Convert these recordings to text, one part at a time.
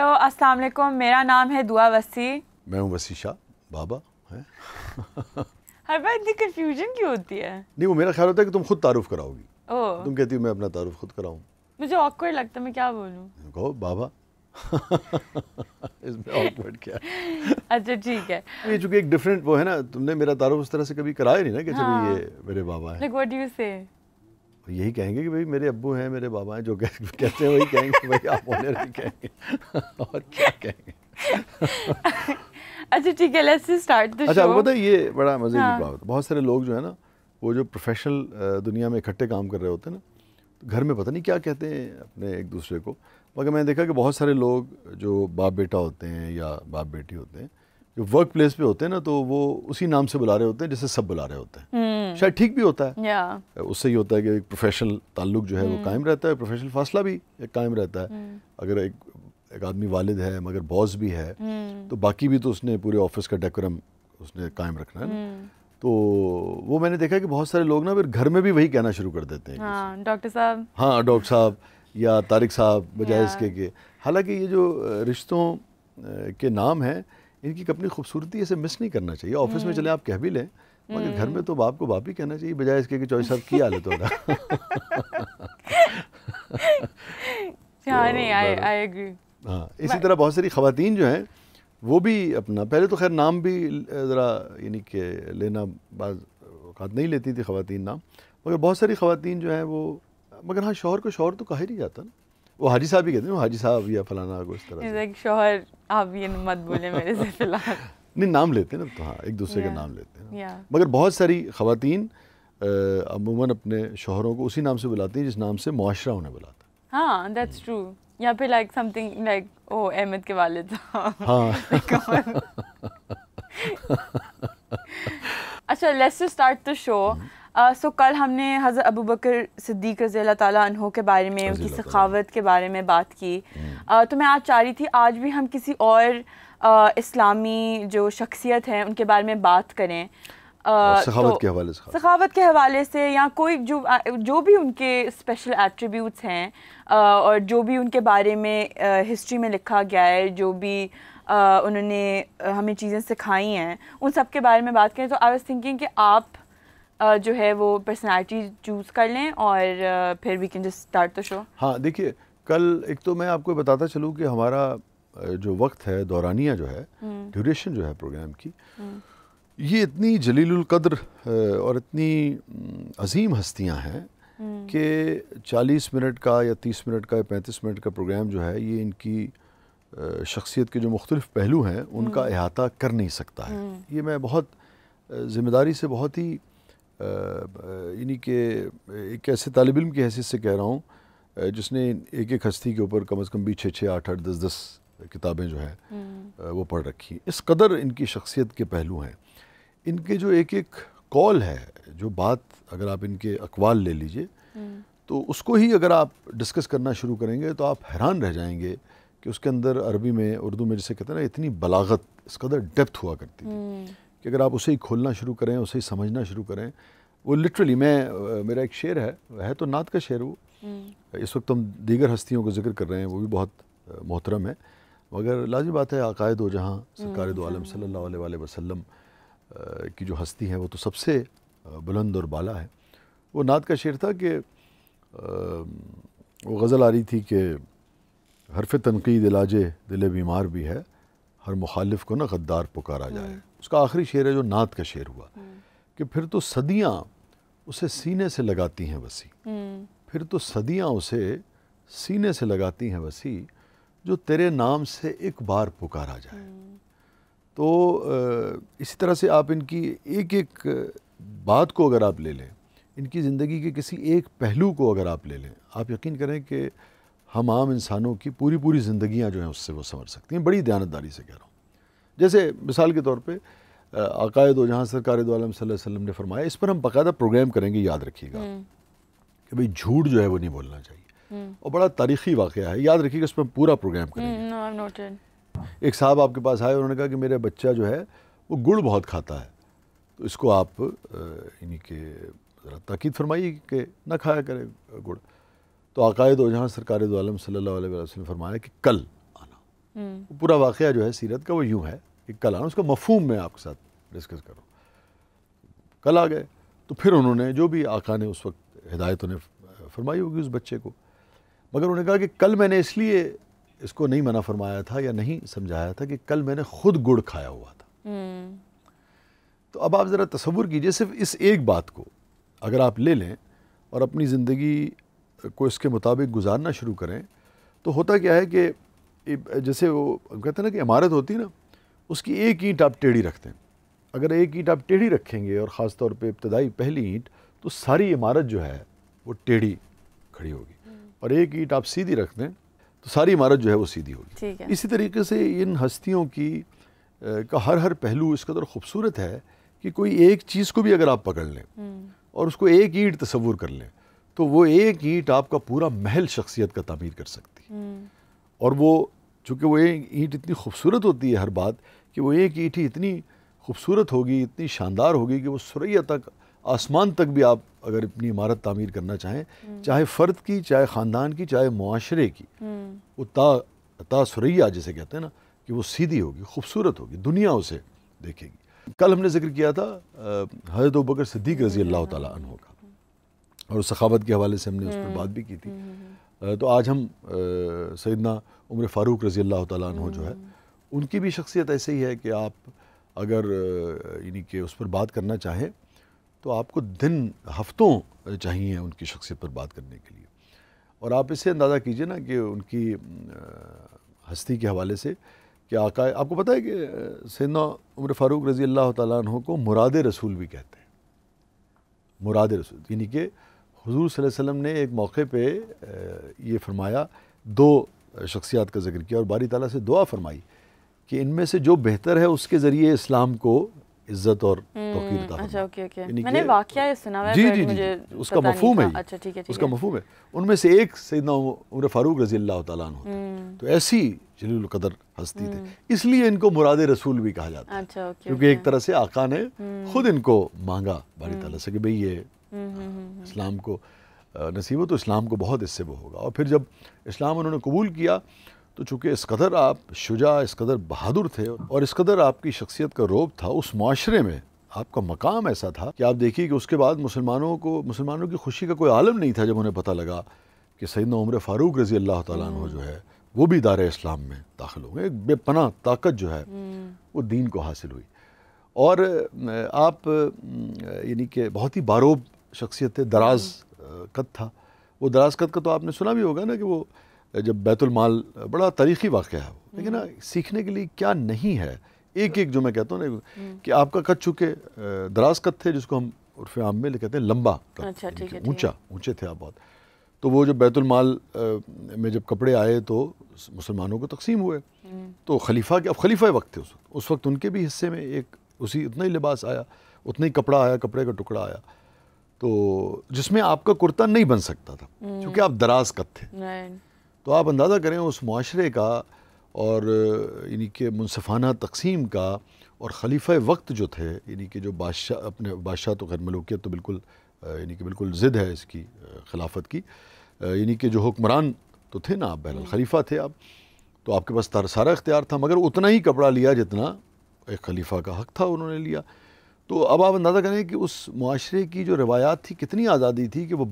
Hello السلام علیکم، میرا نام ہے دعا وسیع. میں ہوں وسیع شاہ بابا ہے. ہر بار اتنی کنفیوژن کیوں ہوتی ہے؟ نہیں، وہ میرا خیال ہوتا ہے کہ تم خود تعارف کراؤ گی. اوہ تم کہتی ہو میں اپنا تعارف خود کراؤں. مجھے آکورڈ لگتا ہے، میں کیا بولوں؟ کہو بابا. اس میں آکورڈ کیا ہے؟ اچھا ٹھیک ہے. یہ چونکہ ایک ڈفرینٹ وہ ہے نا، تم نے میرا تعارف اس طرح سے کبھی کرایا نہیں نا کہ چلو یہ میرے بابا ہیں. لائک واٹ ڈو یو سے؟ یہی کہیں گے کہ بھائی میرے ابو ہیں، میرے بابا ہیں. جو کہتے ہیں وہی کہیں گے. بھائی آپ اونر ہی کہیں گے اور کیا کہیں گے. اچھا ٹھیک ہے، لیٹس اسٹارٹ دی شو. اچھا، آپ کو پتہ ہے یہ بڑا مزے کی بات ہے، بہت سارے لوگ جو ہے نا وہ جو پروفیشنل دنیا میں اکٹھے کام کر رہے ہوتے ہیں نا، گھر میں پتہ نہیں کیا کہتے ہیں اپنے ایک دوسرے کو. مگر میں نے دیکھا کہ بہت سارے لوگ جو باپ بیٹا ہوتے ہیں یا باپ بیٹی ہوتے ہیں، جو ورک پلیس پہ ہوتے ہیں نا، تو وہ اسی نام سے بلا رہے ہوتے ہیں جیسے سب بلا رہے ہوتے ہیں. شاید ٹھیک بھی ہوتا ہے، اس سے یہ ہوتا ہے کہ ایک پروفیشنل تعلق جو ہے وہ قائم رہتا ہے، پروفیشنل فاصلہ بھی ایک قائم رہتا ہے. اگر ایک آدمی والد ہے مگر باس بھی ہے تو باقی بھی تو اس نے پورے آفس کا ڈیکورم اس نے قائم رکھنا ہے نا. تو وہ میں نے دیکھا کہ بہت سارے لوگ نا پھر گھر میں بھی وہی کہنا شروع کر دیتے ہیں. ہاں ڈاکٹر صاحب، ہاں ڈاکٹر صاحب یا طارق صاحب، بجائے اس کے کہ حالانکہ یہ جو رشتوں کے نام ہیں ان کی اپنی خوبصورتی اسے مس نہیں کرنا چاہیے. آفس میں چلے آپ کہہ بھی لیں مگر گھر میں تو باپ کو باپ ہی کہنا چاہیے، بجائے اس کے کہ چوہی صاحب کی حالت ہوگا. نہیں آئی ایگری. ہاں اسی طرح بہت ساری خواتین جو ہیں وہ بھی اپنا پہلے تو خیر نام بھی ذرا یعنی کہ لینا بعض اوقات نہیں لیتی تھی خواتین نام، مگر بہت ساری خواتین جو ہیں وہ، مگر ہاں شوہر کو شوہر تو کہا ہی نہیں جاتا نا. وہ حاجی صاحب ہی کہتے ہیں، وہ حاجی صاحب یا فلانا کو اس طرح سے. شوہر آپ یہ مت بولیں میرے سے فی الحال. نہیں نام لیتے ہیں نا، تو ہاں ایک دوسرے کا نام لیتے ہیں. مگر بہت ساری خواتین عموماً اپنے شوہروں کو اسی نام سے بلاتی ہیں جس نام سے معاشرہ انہیں بلاتا ہے. ہاں دیٹس ٹرو. یا پھر like something like oh Ahmed کے والد. ہاں اچھا لیٹس اسٹارٹ دی شو. سو کل ہم نے حضرت ابوبکر صدیق رضی اللہ تعالیٰ عنہ کے بارے میں، ان کی سخاوت کے بارے میں بات کی. تو میں آج چاہ رہی تھی آج بھی ہم کسی اور اسلامی جو شخصیت ہیں ان کے بارے میں بات کریں، سخاوت کے حوالے سے، یا کوئی جو بھی ان کے اسپیشل ایٹریبیوٹس ہیں اور جو بھی ان کے بارے میں ہسٹری میں لکھا گیا ہے، جو بھی انہوں نے ہمیں چیزیں سکھائی ہیں، ان سب کے بارے میں بات کریں. تو آئی واز تھنکنگ کہ آپ جو ہے وہ پرسنالٹی چوز کر لیں اور پھر we can just start the show. ہاں دیکھیے، کل ایک تو میں آپ کو بتاتا چلوں کہ ہمارا جو وقت ہے، دورانیہ جو ہے، ڈیوریشن جو ہے پروگرام کی، یہ اتنی جلیل القدر اور اتنی عظیم ہستیاں ہیں کہ 40 منٹ کا یا 30 منٹ کا یا 35 منٹ کا پروگرام جو ہے یہ ان کی شخصیت کے جو مختلف پہلو ہیں ان کا احاطہ کر نہیں سکتا ہے. یہ میں بہت ذمہ داری سے، بہت ہی یعنی کہ ایک ایسے طالب علم کی حیثیت سے کہہ رہا ہوں جس نے ایک ایک ہستی کے اوپر کم از کم بھی 6 8 8 10 کتابیں جو ہیں وہ پڑھ رکھی. اس قدر ان کی شخصیت کے پہلو ہیں. ان کے جو ایک ایک قول ہے، جو بات اگر آپ ان کے اقوال لے لیجئے تو اس کو ہی اگر آپ ڈسکس کرنا شروع کریں گے تو آپ حیران رہ جائیں گے کہ اس کے اندر عربی میں، اردو میں جسے کہتے ہیں نا، اتنی بلاغت، اس قدر ڈیپتھ ہوا کرتی تھی کہ اگر آپ اسے ہی کھولنا شروع کریں، اسے ہی سمجھنا شروع کریں. وہ لٹرلی میرا ایک شعر ہے تو نعت کا شعر. وہ اس وقت ہم دیگر ہستیوں کو ذکر کر رہے ہیں، وہ بھی بہت محترم ہے، مگر لازمی بات ہے عقائد و جہاں سرکار دو عالم صلی اللہ علیہ وآلہ وسلم کی جو ہستی ہے وہ تو سب سے بلند اور بالا ہے. وہ نعت کا شعر تھا کہ وہ غزل آ رہی تھی کہ حرف تنقید علاج دل بیمار بھی ہے، ہر مخالف کو نہ غدار پکارا جائے. اس کا آخری شعر ہے جو نعت کا شعر ہوا کہ پھر تو صدیاں اسے سینے سے لگاتی ہیں وسیع، پھر تو صدیاں اسے سینے سے لگاتی ہیں وسیع، جو تیرے نام سے ایک بار پکارا جائے. تو اسی طرح سے آپ ان کی ایک ایک بات کو اگر آپ لے لیں، ان کی زندگی کے کسی ایک پہلو کو اگر آپ لے لیں، آپ یقین کریں کہ ہم عام انسانوں کی پوری زندگیاں جو ہیں اس سے وہ سمجھ سکتی ہیں. بڑی دیانتداری سے کہہ رہا ہوں. جیسے مثال کے طور پہ عقائد و جہاں سرکار دو عالم صلی اللہ علیہ وسلم نے فرمایا، اس پر ہم باقاعدہ پروگرام کریں گے، یاد رکھیے گا کہ بھئی جھوٹ جو ہے وہ نہیں بولنا چاہیے. اور بڑا تاریخی واقعہ ہے، یاد رکھیے گا، اس پر ہم پورا پروگرام کریں گے. ایک صاحب آپ کے پاس آئے، انہوں نے کہا کہ میرا بچہ جو ہے وہ گڑ بہت کھاتا ہے، تو اس کو آپ یعنی کہ ذرا تاکید فرمائیے کہ نہ کھایا کرے گڑ. تو عقائد و جہاں سرکار دو عالم صلی اللہ علیہ وسلم نے فرمایا کہ کل آنا، پورا واقعہ جو ہے سیرت کا وہ یوں ہے کہ کل آنا، اس کا مفہوم میں آپ کے ساتھ ڈسکس کر رہا ہوں۔ کل آ گئے تو پھر انہوں نے جو بھی آقا نے اس وقت ہدایت انہیں فرمائی ہوگی اس بچے کو، مگر انہوں نے کہا کہ کل میں نے اس لیے اس کو نہیں منع فرمایا تھا یا نہیں سمجھایا تھا کہ کل میں نے خود گڑ کھایا ہوا تھا۔ تو اب آپ ذرا تصور کیجئے، صرف اس ایک بات کو اگر آپ لے لیں اور اپنی زندگی کو اس کے مطابق گزارنا شروع کریں تو ہوتا کیا ہے کہ جیسے وہ کہتے ہیں نا کہ عمارت ہوتی ہے نا، اس کی ایک اینٹ آپ ٹیڑھی رکھتے ہیں، اگر ایک اینٹ آپ ٹیڑھی رکھیں گے اور خاص طور پہ ابتدائی پہلی اینٹ، تو ساری عمارت جو ہے وہ ٹیڑھی کھڑی ہوگی، اور ایک اینٹ آپ سیدھی رکھ دیں تو ساری عمارت جو ہے وہ سیدھی ہوگی۔ اسی طریقے سے ان ہستیوں کی کا ہر پہلو اس قدر خوبصورت ہے کہ کوئی ایک چیز کو بھی اگر آپ پکڑ لیں اور اس کو ایک اینٹ تصور کر لیں تو وہ ایک اینٹ آپ کا پورا محل شخصیت کا تعمیر کر سکتی ہے۔ اور وہ چونکہ وہ ایک اینٹ اتنی خوبصورت ہوتی ہے ہر بات، کہ وہ ایک اینٹ ہی اتنی خوبصورت ہوگی، اتنی شاندار ہوگی کہ وہ ثریا تک، آسمان تک بھی آپ اگر اپنی عمارت تعمیر کرنا چاہیں، چاہے فرد کی، چاہے خاندان کی، چاہے معاشرے کی، وہ تا ثریا جسے کہتے ہیں نا، کہ وہ سیدھی ہوگی، خوبصورت ہوگی، دنیا اسے دیکھے گی۔ کل ہم نے ذکر کیا تھا حضرت ابوبکر صدیق رضی اللہ تعالیٰ عنہ کا، اور سخاوت کے حوالے سے ہم نے اس پر بات بھی کی تھی۔ تو آج ہم سیدنا عمر فاروق رضی اللہ تعالیٰ عنہ جو ہے، ان کی بھی شخصیت ایسے ہی ہے کہ آپ اگر یعنی کہ اس پر بات کرنا چاہیں تو آپ کو دن ہفتوں چاہیے ان کی شخصیت پر بات کرنے کے لیے۔ اور آپ اسے اندازہ کیجئے نا کہ ان کی ہستی کے حوالے سے کہ آقا، آپ کو پتہ ہے کہ سیدنا عمر فاروق رضی اللہ تعالیٰ عنہ کو مراد رسول بھی کہتے ہیں۔ مراد رسول یعنی کہ حضور صلی اللہ علیہ وسلم نے ایک موقع پہ یہ فرمایا، دو شخصیات کا ذکر کیا اور باری تعالیٰ سے دعا فرمائی کہ ان میں سے جو بہتر ہے اس کے ذریعے اسلام کو عزت اور توقیر عطا فرمائے۔ اچھا اوکے، میں نے واقعہ سنا ہے، جی اس کا مفہوم ہے، اچھا ٹھیک ہے، اس کا مفہوم ہے۔ ان میں سے ایک سیدنا عمر فاروق رضی اللہ تعالیٰ عنہ تھے، تو ایسی جلیل القدر ہستی تھے، اس لیے ان کو مراد رسول بھی کہا جاتا ہے، کیونکہ ایک طرح سے آقا نے خود ان کو مانگا باری تعالیٰ سے کہ بھئی یہ اسلام کو نصیب ہو تو اسلام کو بہت اس سے وہ ہوگا۔ اور پھر جب اسلام انہوں نے قبول کیا تو چونکہ اس قدر آپ شجاع، اس قدر بہادر تھے اور اس قدر آپ کی شخصیت کا رعب تھا، اس معاشرے میں آپ کا مقام ایسا تھا کہ آپ دیکھیے کہ اس کے بعد مسلمانوں کی خوشی کا کوئی عالم نہیں تھا جب انہیں پتہ لگا کہ سیدنا عمر فاروق رضی اللہ تعالیٰ عنہ جو ہے وہ بھی دار اسلام میں داخل ہو گئے۔ ایک بے پناہ طاقت جو ہے وہ دین کو حاصل ہوئی، اور آپ یعنی کہ بہت ہی باروب شخصیت تھے، دراز قد تھا۔ وہ دراز قد کا تو آپ نے سنا بھی ہوگا نا کہ وہ جب بیت المال، بڑا تاریخی واقعہ ہے وہ، لیکن سیکھنے کے لیے کیا نہیں ہے، ایک جو میں کہتا ہوں نا کہ آپ کا قد چونکہ دراز قد تھے، جس کو ہم عرف عام میں کہتے ہیں لمبا قد، اونچے تھے آپ بہت، تو وہ جب بیت المال میں جب کپڑے آئے تو مسلمانوں کو تقسیم ہوئے، تو خلیفہ وقت تھے اس وقت ان کے بھی حصے میں اتنا ہی لباس آیا، اتنا ہی کپڑا آیا، کپڑے کا ٹکڑا آیا، تو جس میں آپ کا کرتا نہیں بن سکتا تھا کیونکہ آپ دراز قد تھے۔ تو آپ اندازہ کریں اس معاشرے کا اور یعنی کہ منصفانہ تقسیم کا، اور خلیفہ وقت جو تھے یعنی کہ جو بادشاہ تو غیر ملوکیت تو بالکل یعنی کہ بالکل ضد ہے اس کی خلافت کی، یعنی کہ جو حکمران تو تھے نا آپ، بہرحال خلیفہ تھے آپ، تو آپ کے پاس سارا اختیار تھا، مگر اتنا ہی کپڑا لیا جتنا ایک خلیفہ کا حق تھا انہوں نے لیا۔ تو اب آپ اندازہ کریں کہ اس معاشرے کی جو روایات تھی کتنی آزادی تھی کہ وہ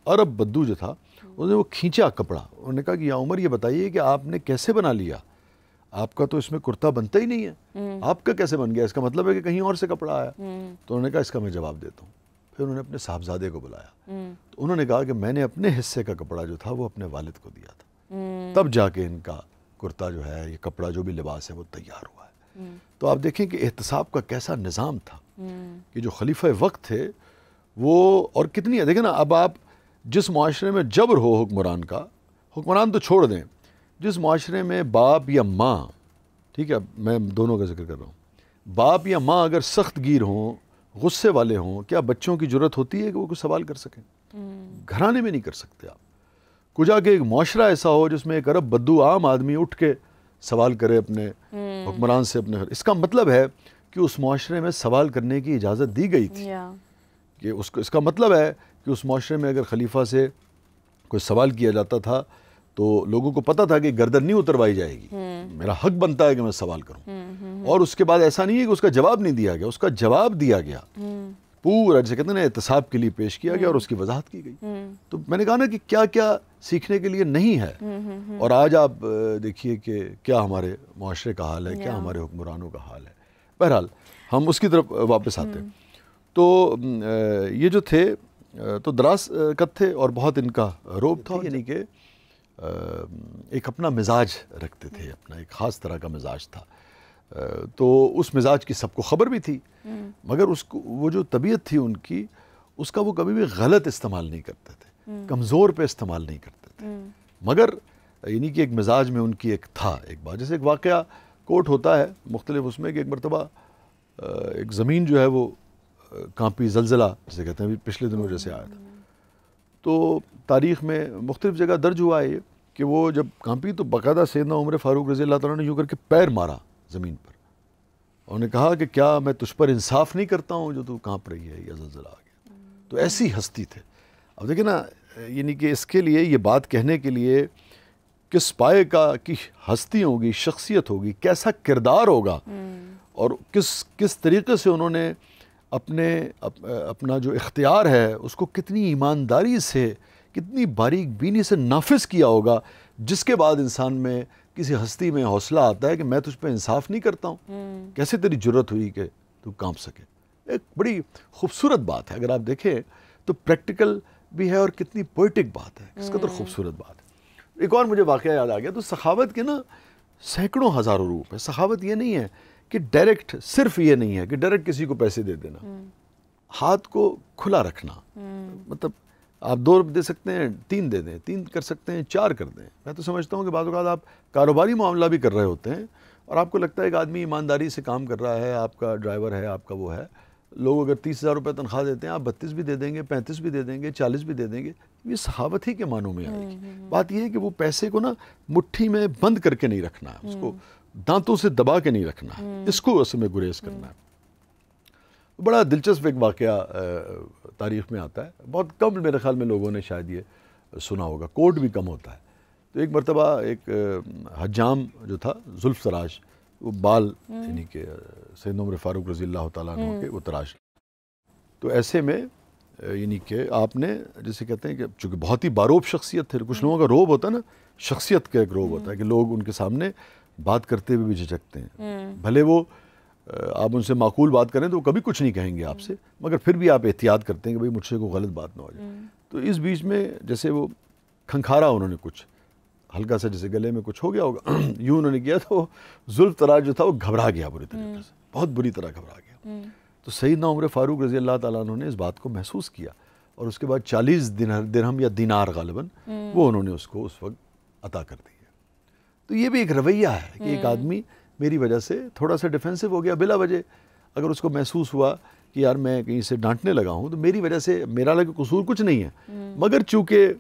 عرب بدو جو تھا، انہوں نے وہ کھینچا کپڑا، انہوں نے کہا کہ یا عمر یہ بتائیے کہ آپ نے کیسے بنا لیا، آپ کا تو اس میں کرتا بنتا ہی نہیں ہے، آپ کا کیسے بن گیا، اس کا مطلب ہے کہ کہیں اور سے کپڑا آیا۔ تو انہوں نے کہا اس کا میں جواب دیتا ہوں۔ پھر انہوں نے اپنے صاحبزادے کو بلایا، تو انہوں نے کہا کہ میں نے اپنے حصے کا کپڑا جو تھا وہ اپنے والد کو دیا تھا، تب جا کے ان کا کرتا جو ہے، یہ کپڑا جو بھی لباس ہے وہ تیار ہوا ہے۔ تو آپ دیکھیں کہ احتساب کا کیسا نظام تھا کہ جو خلیفہ وقت تھے وہ، اور کتنی دیکھیں نا، اب آپ جس معاشرے میں جبر ہو حکمران تو چھوڑ دیں، جس معاشرے میں باپ یا ماں، ٹھیک ہے میں دونوں کا ذکر کر رہا ہوں، باپ یا ماں اگر سخت گیر ہوں، غصے والے ہوں، کیا بچوں کی جرت ہوتی ہے کہ وہ کوئی سوال کر سکیں؟ گھرانے میں نہیں کر سکتے آپ۔ کجا کہ ایک معاشرہ ایسا ہو جس میں ایک عرب بدو عام آدمی اٹھ کے سوال کرے اپنے حکمران سے اپنے، اس کا مطلب ہے کہ اس معاشرے میں سوال کرنے کی اجازت دی گئی تھی، کہ اس کا مطلب ہے کہ اس معاشرے میں اگر خلیفہ سے کوئی سوال کیا جاتا تھا تو لوگوں کو پتہ تھا کہ گردن نہیں اتروائی جائے گی, میرا حق بنتا ہے کہ میں سوال کروں. اور اس کے بعد ایسا نہیں ہے کہ اس کا جواب نہیں دیا گیا, اس کا جواب دیا گیا, پورا جسے کہتے ہیں نا احتساب کے لیے پیش کیا گیا اور اس کی وضاحت کی گئی. تو میں نے کہا نا کہ کیا کیا سیکھنے کے لیے نہیں ہے. اور آج آپ دیکھیے کہ کیا ہمارے معاشرے کا حال ہے, کیا ہمارے حکمرانوں کا حال ہے. بہرحال ہم اس کی طرف واپس آتے ہیں. تو یہ جو تھے تو دراز قد تھے اور بہت ان کا روب تھا, یعنی کہ ایک اپنا مزاج رکھتے تھے, اپنا ایک خاص طرح کا مزاج تھا. تو اس مزاج کی سب کو خبر بھی تھی, مگر اس کو وہ جو طبیعت تھی ان کی, اس کا وہ کبھی بھی غلط استعمال نہیں کرتے تھے, کمزور پہ استعمال نہیں کرتے تھے. مگر یعنی کہ ایک مزاج میں ان کی ایک تھا. ایک بات جیسے ایک واقعہ کوٹ ہوتا ہے مختلف اس میں کہ ایک مرتبہ ایک زمین جو ہے وہ کانپی, زلزلہ جسے کہتے ہیں, پچھلے دنوں جیسے آیا تھا. تو تاریخ میں مختلف جگہ درج ہوا ہے یہ کہ وہ جب کانپی تو باقاعدہ سیدنا عمر فاروق رضی اللہ تعالیٰ نے یوں کر کے پیر مارا زمین پر, اور نے کہا کہ کیا میں تجھ پر انصاف نہیں کرتا ہوں جو تو کانپ رہی ہے, یا زلزلہ آ گیا. تو ایسی ہستی تھے. اب دیکھیں نا, یعنی کہ اس کے لیے یہ بات کہنے کے لیے کس پائے کی ہستی ہوگی, شخصیت ہوگی, کیسا کردار ہوگا, اور کس طریقے سے انہوں نے اپنا جو اختیار ہے اس کو کتنی ایمانداری سے, کتنی باریک بینی سے نافذ کیا ہوگا, جس کے بعد انسان میں کسی ہستی میں حوصلہ آتا ہے کہ میں تجھ پہ انصاف نہیں کرتا ہوں. کیسے تیری جرت ہوئی کہ تو کانپ سکے. ایک بڑی خوبصورت بات ہے, اگر آپ دیکھیں تو پریکٹیکل بھی ہے اور کتنی پوئٹک بات ہے, کس قدر خوبصورت بات ہے. ایک اور مجھے واقعہ یاد آ گیا. تو سخاوت کے نا سینکڑوں ہزاروں روپ ہے. سخاوت یہ نہیں ہے کہ ڈائریکٹ, صرف یہ نہیں ہے کہ ڈائریکٹ کسی کو پیسے دے دینا, ہاتھ کو کھلا رکھنا. مطلب آپ 2 روپے دے سکتے ہیں, 3 دے دیں, 3 کر سکتے ہیں, 4 کر دیں. میں تو سمجھتا ہوں کہ بعض اوقات آپ کاروباری معاملہ بھی کر رہے ہوتے ہیں اور آپ کو لگتا ہے کہ آدمی ایمانداری سے کام کر رہا ہے, آپ کا ڈرائیور ہے, آپ کا وہ ہے. لوگ اگر 30,000 روپے تنخواہ دیتے ہیں, آپ 32 بھی دے دیں گے, 35 بھی دے دیں گے, 40 بھی دے دیں گے. یہ سخاوت ہی کے معنوں میں آئے گی. بات یہ ہے کہ وہ پیسے کو نا مٹھی میں بند کر کے نہیں رکھنا ہے, اس کو دانتوں سے دبا کے نہیں رکھنا ہے, اس کو اصل میں گریز کرنا ہے. بڑا دلچسپ ایک واقعہ تاریخ میں آتا ہے, بہت کم میرے خیال میں لوگوں نے شاید یہ سنا ہوگا, کوٹ بھی کم ہوتا ہے. تو ایک مرتبہ ایک حجام جو تھا, زلف تراش, وہ بال یعنی کہ سیدنا عمر فاروق رضی اللہ تعالیٰ عنہ کے وہ تراش. تو ایسے میں یعنی کہ آپ نے جسے کہتے ہیں کہ چونکہ بہت ہی باروب شخصیت تھے, کچھ لوگوں کا روب ہوتا ہے نا, شخصیت کا ایک روب ہوتا ہے کہ لوگ ان کے سامنے بات کرتے ہوئے بھی جھجکتے ہیں, بھلے وہ آپ ان سے معقول بات کریں تو وہ کبھی کچھ نہیں کہیں گے آپ سے, مگر پھر بھی آپ احتیاط کرتے ہیں کہ بھئی مجھ سے کوئی غلط بات نہ ہو جائے. تو اس بیچ میں جیسے وہ کھنکھارا انہوں نے کچھ ہلکا سا, جیسے گلے میں کچھ ہو گیا ہوگا, یوں انہوں نے کیا تو زلف تراش جو تھا وہ گھبرا گیا بری طریقے سے, بہت بری طرح گھبرا گیا. تو سیدنا عمر فاروق رضی اللہ تعالیٰ عنہ نے اس بات کو محسوس کیا اور اس کے بعد 40 درہم یا دینار غالباً وہ انہوں نے اس کو اس وقت عطا کر دی. تو یہ بھی ایک رویہ ہے کہ ایک آدمی میری وجہ سے تھوڑا سا ڈیفینسو ہو گیا بلا وجہ, اگر اس کو محسوس ہوا کہ یار میں کہیں سے ڈانٹنے لگا ہوں تو میری وجہ سے, میرا لگا قصور کچھ نہیں ہے, مگر چونکہ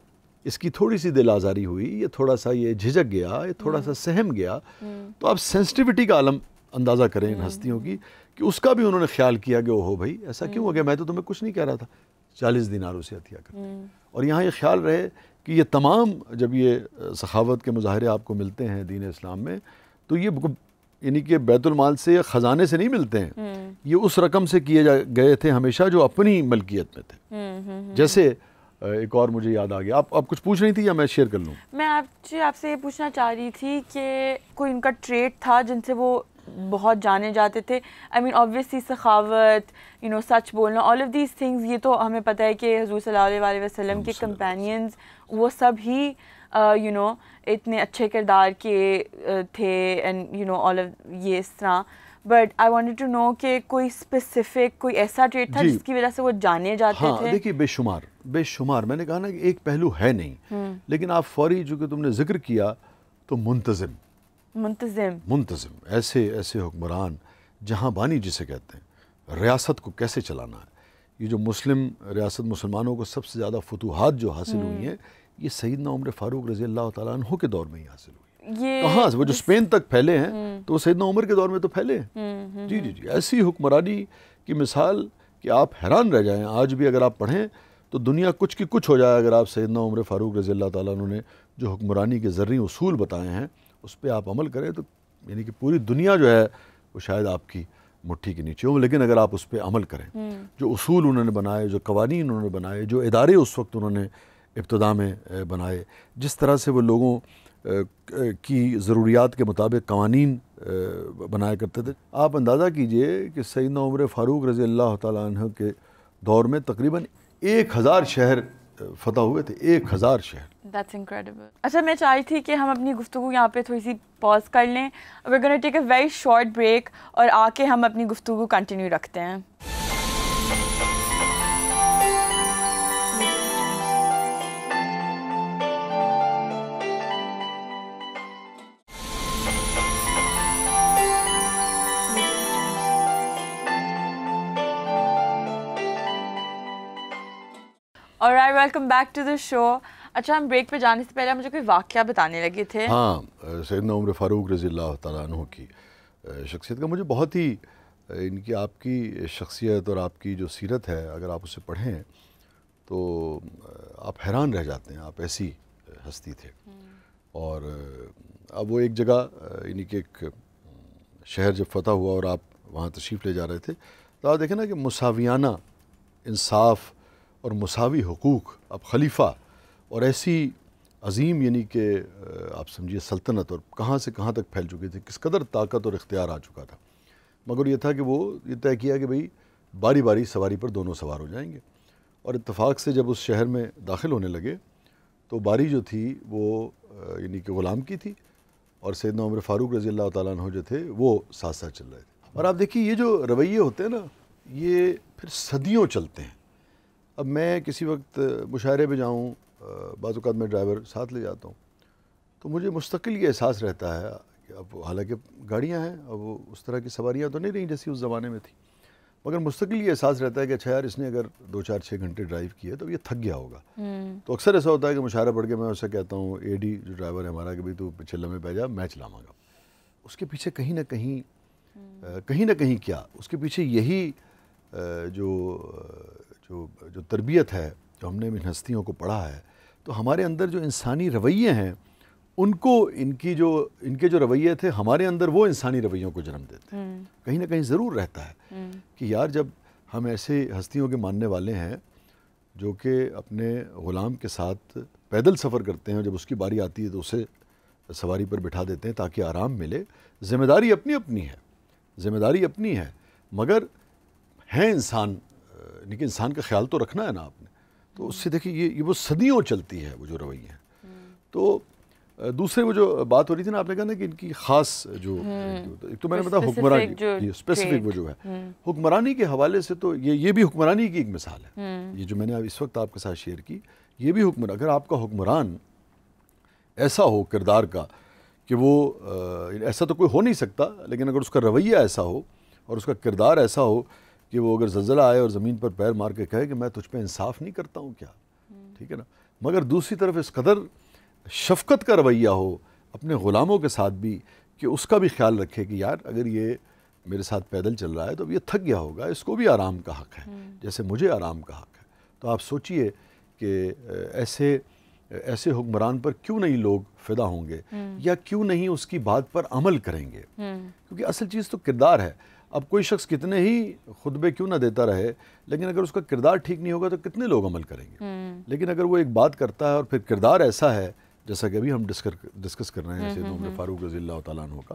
اس کی تھوڑی سی دل آزاری ہوئی, یہ تھوڑا سا یہ جھجک گیا, یہ تھوڑا سا سہم گیا, تو آپ سینسٹیوٹی کا عالم اندازہ کریں ان ہستیوں کی کہ اس کا بھی انہوں نے خیال کیا کہ اوہو بھائی ایسا کیوں ہو گیا, میں تو تمہیں کچھ نہیں کہہ رہا تھا, 40 دینار اسے عطیہ کر دیں. اور یہاں یہ خیال رہے کہ یہ تمام جب یہ سخاوت کے مظاہرے آپ کو ملتے ہیں دین اسلام میں, تو یہ یعنی کہ بیت المال سے یا خزانے سے نہیں ملتے ہیں, یہ اس رقم سے کیے گئے تھے ہمیشہ جو اپنی ملکیت میں تھے. جیسے ایک اور مجھے یاد آ گیا, آپ کچھ پوچھ رہی تھی یا میں شیئر کر لوں؟ میں آپ سے یہ پوچھنا چاہ رہی تھی کہ کوئی ان کا ٹریٹ تھا جن سے وہ بہت جانے جاتے تھے. آئی مین آبویسلی سخاوت, سچ بولنا, آل آف دیز تھنگز, یہ تو ہمیں پتہ ہے کہ حضور صلی اللہ علیہ وسلم کے کمپینینز وہ سب ہی اتنے اچھے کردار کے تھے, اینڈ آل آف یہ اس طرح. But I wanted to know کہ کوئی اسپیسیفک کوئی ایسا ٹریٹ تھا جس کی وجہ سے وہ جانے جاتے تھے. ہاں دیکھیے, بے شمار, میں نے کہا نا کہ ایک پہلو ہے نہیں, لیکن آپ فوری جو کہ تم نے ذکر کیا تو منتظم ایسے حکمران, جہاں بانی جسے کہتے ہیں, ریاست کو کیسے چلانا ہے. یہ جو مسلم ریاست, مسلمانوں کو سب سے زیادہ فتوحات جو حاصل ہوئی ہیں, یہ سیدنا عمر فاروق رضی اللہ تعالیٰ عنہ کے دور میں ہی حاصل ہوئی. کہاں وہ جو اسپین تک پھیلے ہیں تو وہ سیدنا عمر کے دور میں تو پھیلے ہیں. جی ایسی حکمرانی کی مثال کہ آپ حیران رہ جائیں. آج بھی اگر آپ پڑھیں تو دنیا کچھ کی کچھ ہو جائے اگر آپ سیدنا عمر فاروق رضی اللہ تعالیٰ عنہ نے جو حکمرانی کے زرعی اصول بتائے ہیں اس پہ آپ عمل کریں تو یعنی کہ پوری دنیا جو ہے وہ شاید آپ کی مٹھی کے نیچے ہو، لیکن اگر آپ اس پہ عمل کریں، جو اصول انہوں نے بنائے، جو قوانین انہوں نے بنائے، جو ادارے اس وقت انہوں نے ابتدا میں بنائے، جس طرح سے وہ لوگوں کی ضروریات کے مطابق قوانین بنایا کرتے تھے، آپ اندازہ کیجئے کہ سیدنا عمر فاروق رضی اللہ تعالیٰ عنہ کے دور میں تقریباً 1000 شہر فتح ہوئے تھے، 1000 شہر. That's incredible. اچھا میں چاہی تھی کہ ہم اپنی گفتگو یہاں پہ تھوڑی سی پاز کر لیں. We're going to take a very short break اور آ کے ہم اپنی گفتگو کنٹینیو رکھتے ہیں. Alright, welcome back to the show. اچھا ہم بریک پہ جانے سے پہلے مجھے کوئی واقعہ بتانے لگے تھے. ہاں، سیدنا عمر فاروق رضی اللہ تعالیٰ عنہ کی شخصیت کا مجھے بہت ہی ان کی آپ کی شخصیت اور آپ کی جو سیرت ہے اگر آپ اسے پڑھیں تو آپ حیران رہ جاتے ہیں. آپ ایسی ہستی تھے. اور اب وہ ایک جگہ یعنی کہ ایک شہر جب فتح ہوا اور آپ وہاں تشریف لے جا رہے تھے تو آپ دیکھیں نا کہ مساویانہ انصاف اور مساوی حقوق، اب خلیفہ اور ایسی عظیم یعنی کہ آپ سمجھیے سلطنت، اور کہاں سے کہاں تک پھیل چکی تھی، کس قدر طاقت اور اختیار آ چکا تھا. مگر یہ تھا کہ وہ یہ طے کیا کہ بھئی باری باری سواری پر دونوں سوار ہو جائیں گے. اور اتفاق سے جب اس شہر میں داخل ہونے لگے تو باری جو تھی وہ یعنی کہ غلام کی تھی اور سیدنا عمر فاروق رضی اللہ تعالیٰ عنہ جو تھے وہ ساتھ ساتھ چل رہے تھے. اور آپ دیکھیے یہ جو رویے ہوتے ہیں نا یہ پھر صدیوں چلتے ہیں. اب میں کسی وقت مشاعرے پہ جاؤں، بعض اوقات میں ڈرائیور ساتھ لے جاتا ہوں تو مجھے مستقل یہ احساس رہتا ہے کہ اب حالانکہ گاڑیاں ہیں، اب وہ اس طرح کی سواریاں تو نہیں رہیں جیسی اس زمانے میں تھی، مگر مستقل یہ احساس رہتا ہے کہ اچھا یار اس نے اگر 2-4-6 گھنٹے ڈرائیو کیا تو یہ تھک گیا ہوگا. تو اکثر ایسا ہوتا ہے کہ مشاعرہ پڑھ کے میں اسے کہتا ہوں اے ڈی جو ڈرائیور ہے ہمارا کہ بھئی تو پیچھے لمحے پہ جا، میں چلاواں گا. اس کے پیچھے کہیں نہ کہیں کیا اس کے پیچھے یہی جو تربیت ہے جو ہم نے ان ہستیوں کو پڑھا ہے، تو ہمارے اندر جو انسانی رویے ہیں ان کو ان کے جو رویے تھے ہمارے اندر وہ انسانی رویوں کو جنم دیتے ہیں. کہیں نہ کہیں ضرور رہتا ہے کہ یار جب ہم ایسے ہستیوں کے ماننے والے ہیں جو کہ اپنے غلام کے ساتھ پیدل سفر کرتے ہیں، جب اس کی باری آتی ہے تو اسے سواری پر بٹھا دیتے ہیں تاکہ آرام ملے. ذمہ داری اپنی ہے مگر ہے انسان، لیکن انسان کا خیال تو رکھنا ہے نا آپ نے. تو اس سے دیکھیں یہ وہ صدیوں چلتی ہے وہ جو رویے ہیں. تو دوسرے وہ جو بات ہو رہی تھی نا، آپ نے کہا نا کہ ان کی خاص جو ایک تو میں نے بتایا حکمرانی، اسپیسیفک وہ جو ہے حکمرانی کے حوالے سے، تو یہ بھی حکمرانی کی ایک مثال ہے. یہ جو میں نے اس وقت آپ کے ساتھ شیئر کی یہ بھی اگر آپ کا حکمران ایسا ہو کردار کا کہ وہ ایسا تو کوئی ہو نہیں سکتا، لیکن اگر اس کا رویہ ایسا ہو اور اس کا کردار ایسا ہو کہ وہ اگر زلزلہ آئے اور زمین پر پیر مار کے کہے کہ میں تجھ پہ انصاف نہیں کرتا ہوں کیا، ٹھیک ہے نا، مگر دوسری طرف اس قدر شفقت کا رویہ ہو اپنے غلاموں کے ساتھ بھی کہ اس کا بھی خیال رکھے کہ یار اگر یہ میرے ساتھ پیدل چل رہا ہے تو اب یہ تھک گیا ہوگا، اس کو بھی آرام کا حق ہے جیسے مجھے آرام کا حق ہے. تو آپ سوچئے کہ ایسے حکمران پر کیوں نہیں لوگ فدا ہوں گے یا کیوں نہیں اس کی بات پر عمل کریں گے، کیونکہ اصل چیز تو کردار ہے. اب کوئی شخص کتنے ہی خطبے کیوں نہ دیتا رہے لیکن اگر اس کا کردار ٹھیک نہیں ہوگا تو کتنے لوگ عمل کریں گے. لیکن اگر وہ ایک بات کرتا ہے اور پھر کردار ایسا ہے جیسا کہ ابھی ہم ڈسکس کر رہے ہیں سیدنا عمر فاروق رضی اللہ تعالیٰ عنہ کا،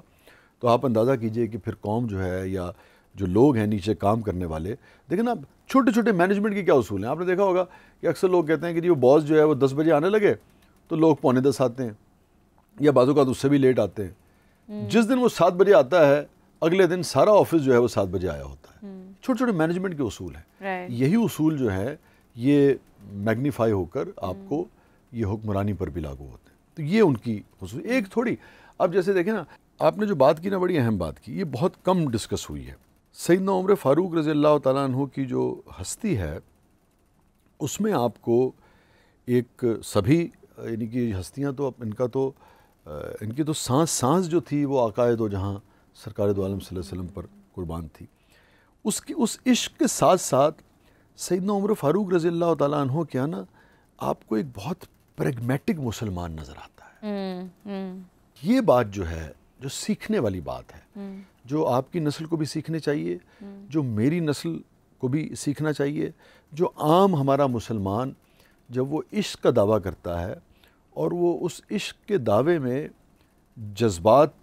تو آپ اندازہ کیجئے کہ پھر قوم جو ہے یا جو لوگ ہیں نیچے کام کرنے والے، دیکھیں نا چھوٹے چھوٹے مینجمنٹ کے کیا اصول ہیں. آپ نے دیکھا ہوگا کہ اکثر لوگ کہتے ہیں کہ جی وہ باس جو ہے وہ 10 بجے آنے لگے تو لوگ 9:45 آتے ہیں یا بعض اوقات اس سے بھی لیٹ آتے ہیں. جس دن وہ 7 بجے آتا ہے اگلے دن سارا آفس جو ہے وہ 7 بجے آیا ہوتا ہے. چھوٹے چھوٹے مینجمنٹ کے اصول ہیں. یہی اصول جو ہے یہ میگنیفائی ہو کر آپ کو یہ حکمرانی پر بھی لاگو ہوتے ہیں. تو یہ ان کی خصوصی ایک تھوڑی. اب جیسے دیکھیں نا آپ نے جو بات کی نا بڑی اہم بات کی، یہ بہت کم ڈسکس ہوئی ہے. سیدنا عمر فاروق رضی اللہ تعالیٰ عنہ کی جو ہستی ہے اس میں آپ کو ایک سبھی یعنی کہ ہستیاں تو ان کی تو سانس جو تھی وہ آقائے دو جہاں سرکار دو عالم صلی اللہ علیہ وسلم پر قربان تھی. اس عشق کے ساتھ ساتھ سیدنا عمر فاروق رضی اللہ تعالیٰ عنہ کیا نا آپ کو ایک بہت پریگمیٹک مسلمان نظر آتا ہے. یہ بات جو ہے جو سیکھنے والی بات ہے، جو آپ کی نسل کو بھی سیکھنے چاہیے، جو میری نسل کو بھی سیکھنا چاہیے. جو عام ہمارا مسلمان جب وہ عشق کا دعویٰ کرتا ہے اور وہ اس عشق کے دعوے میں جذبات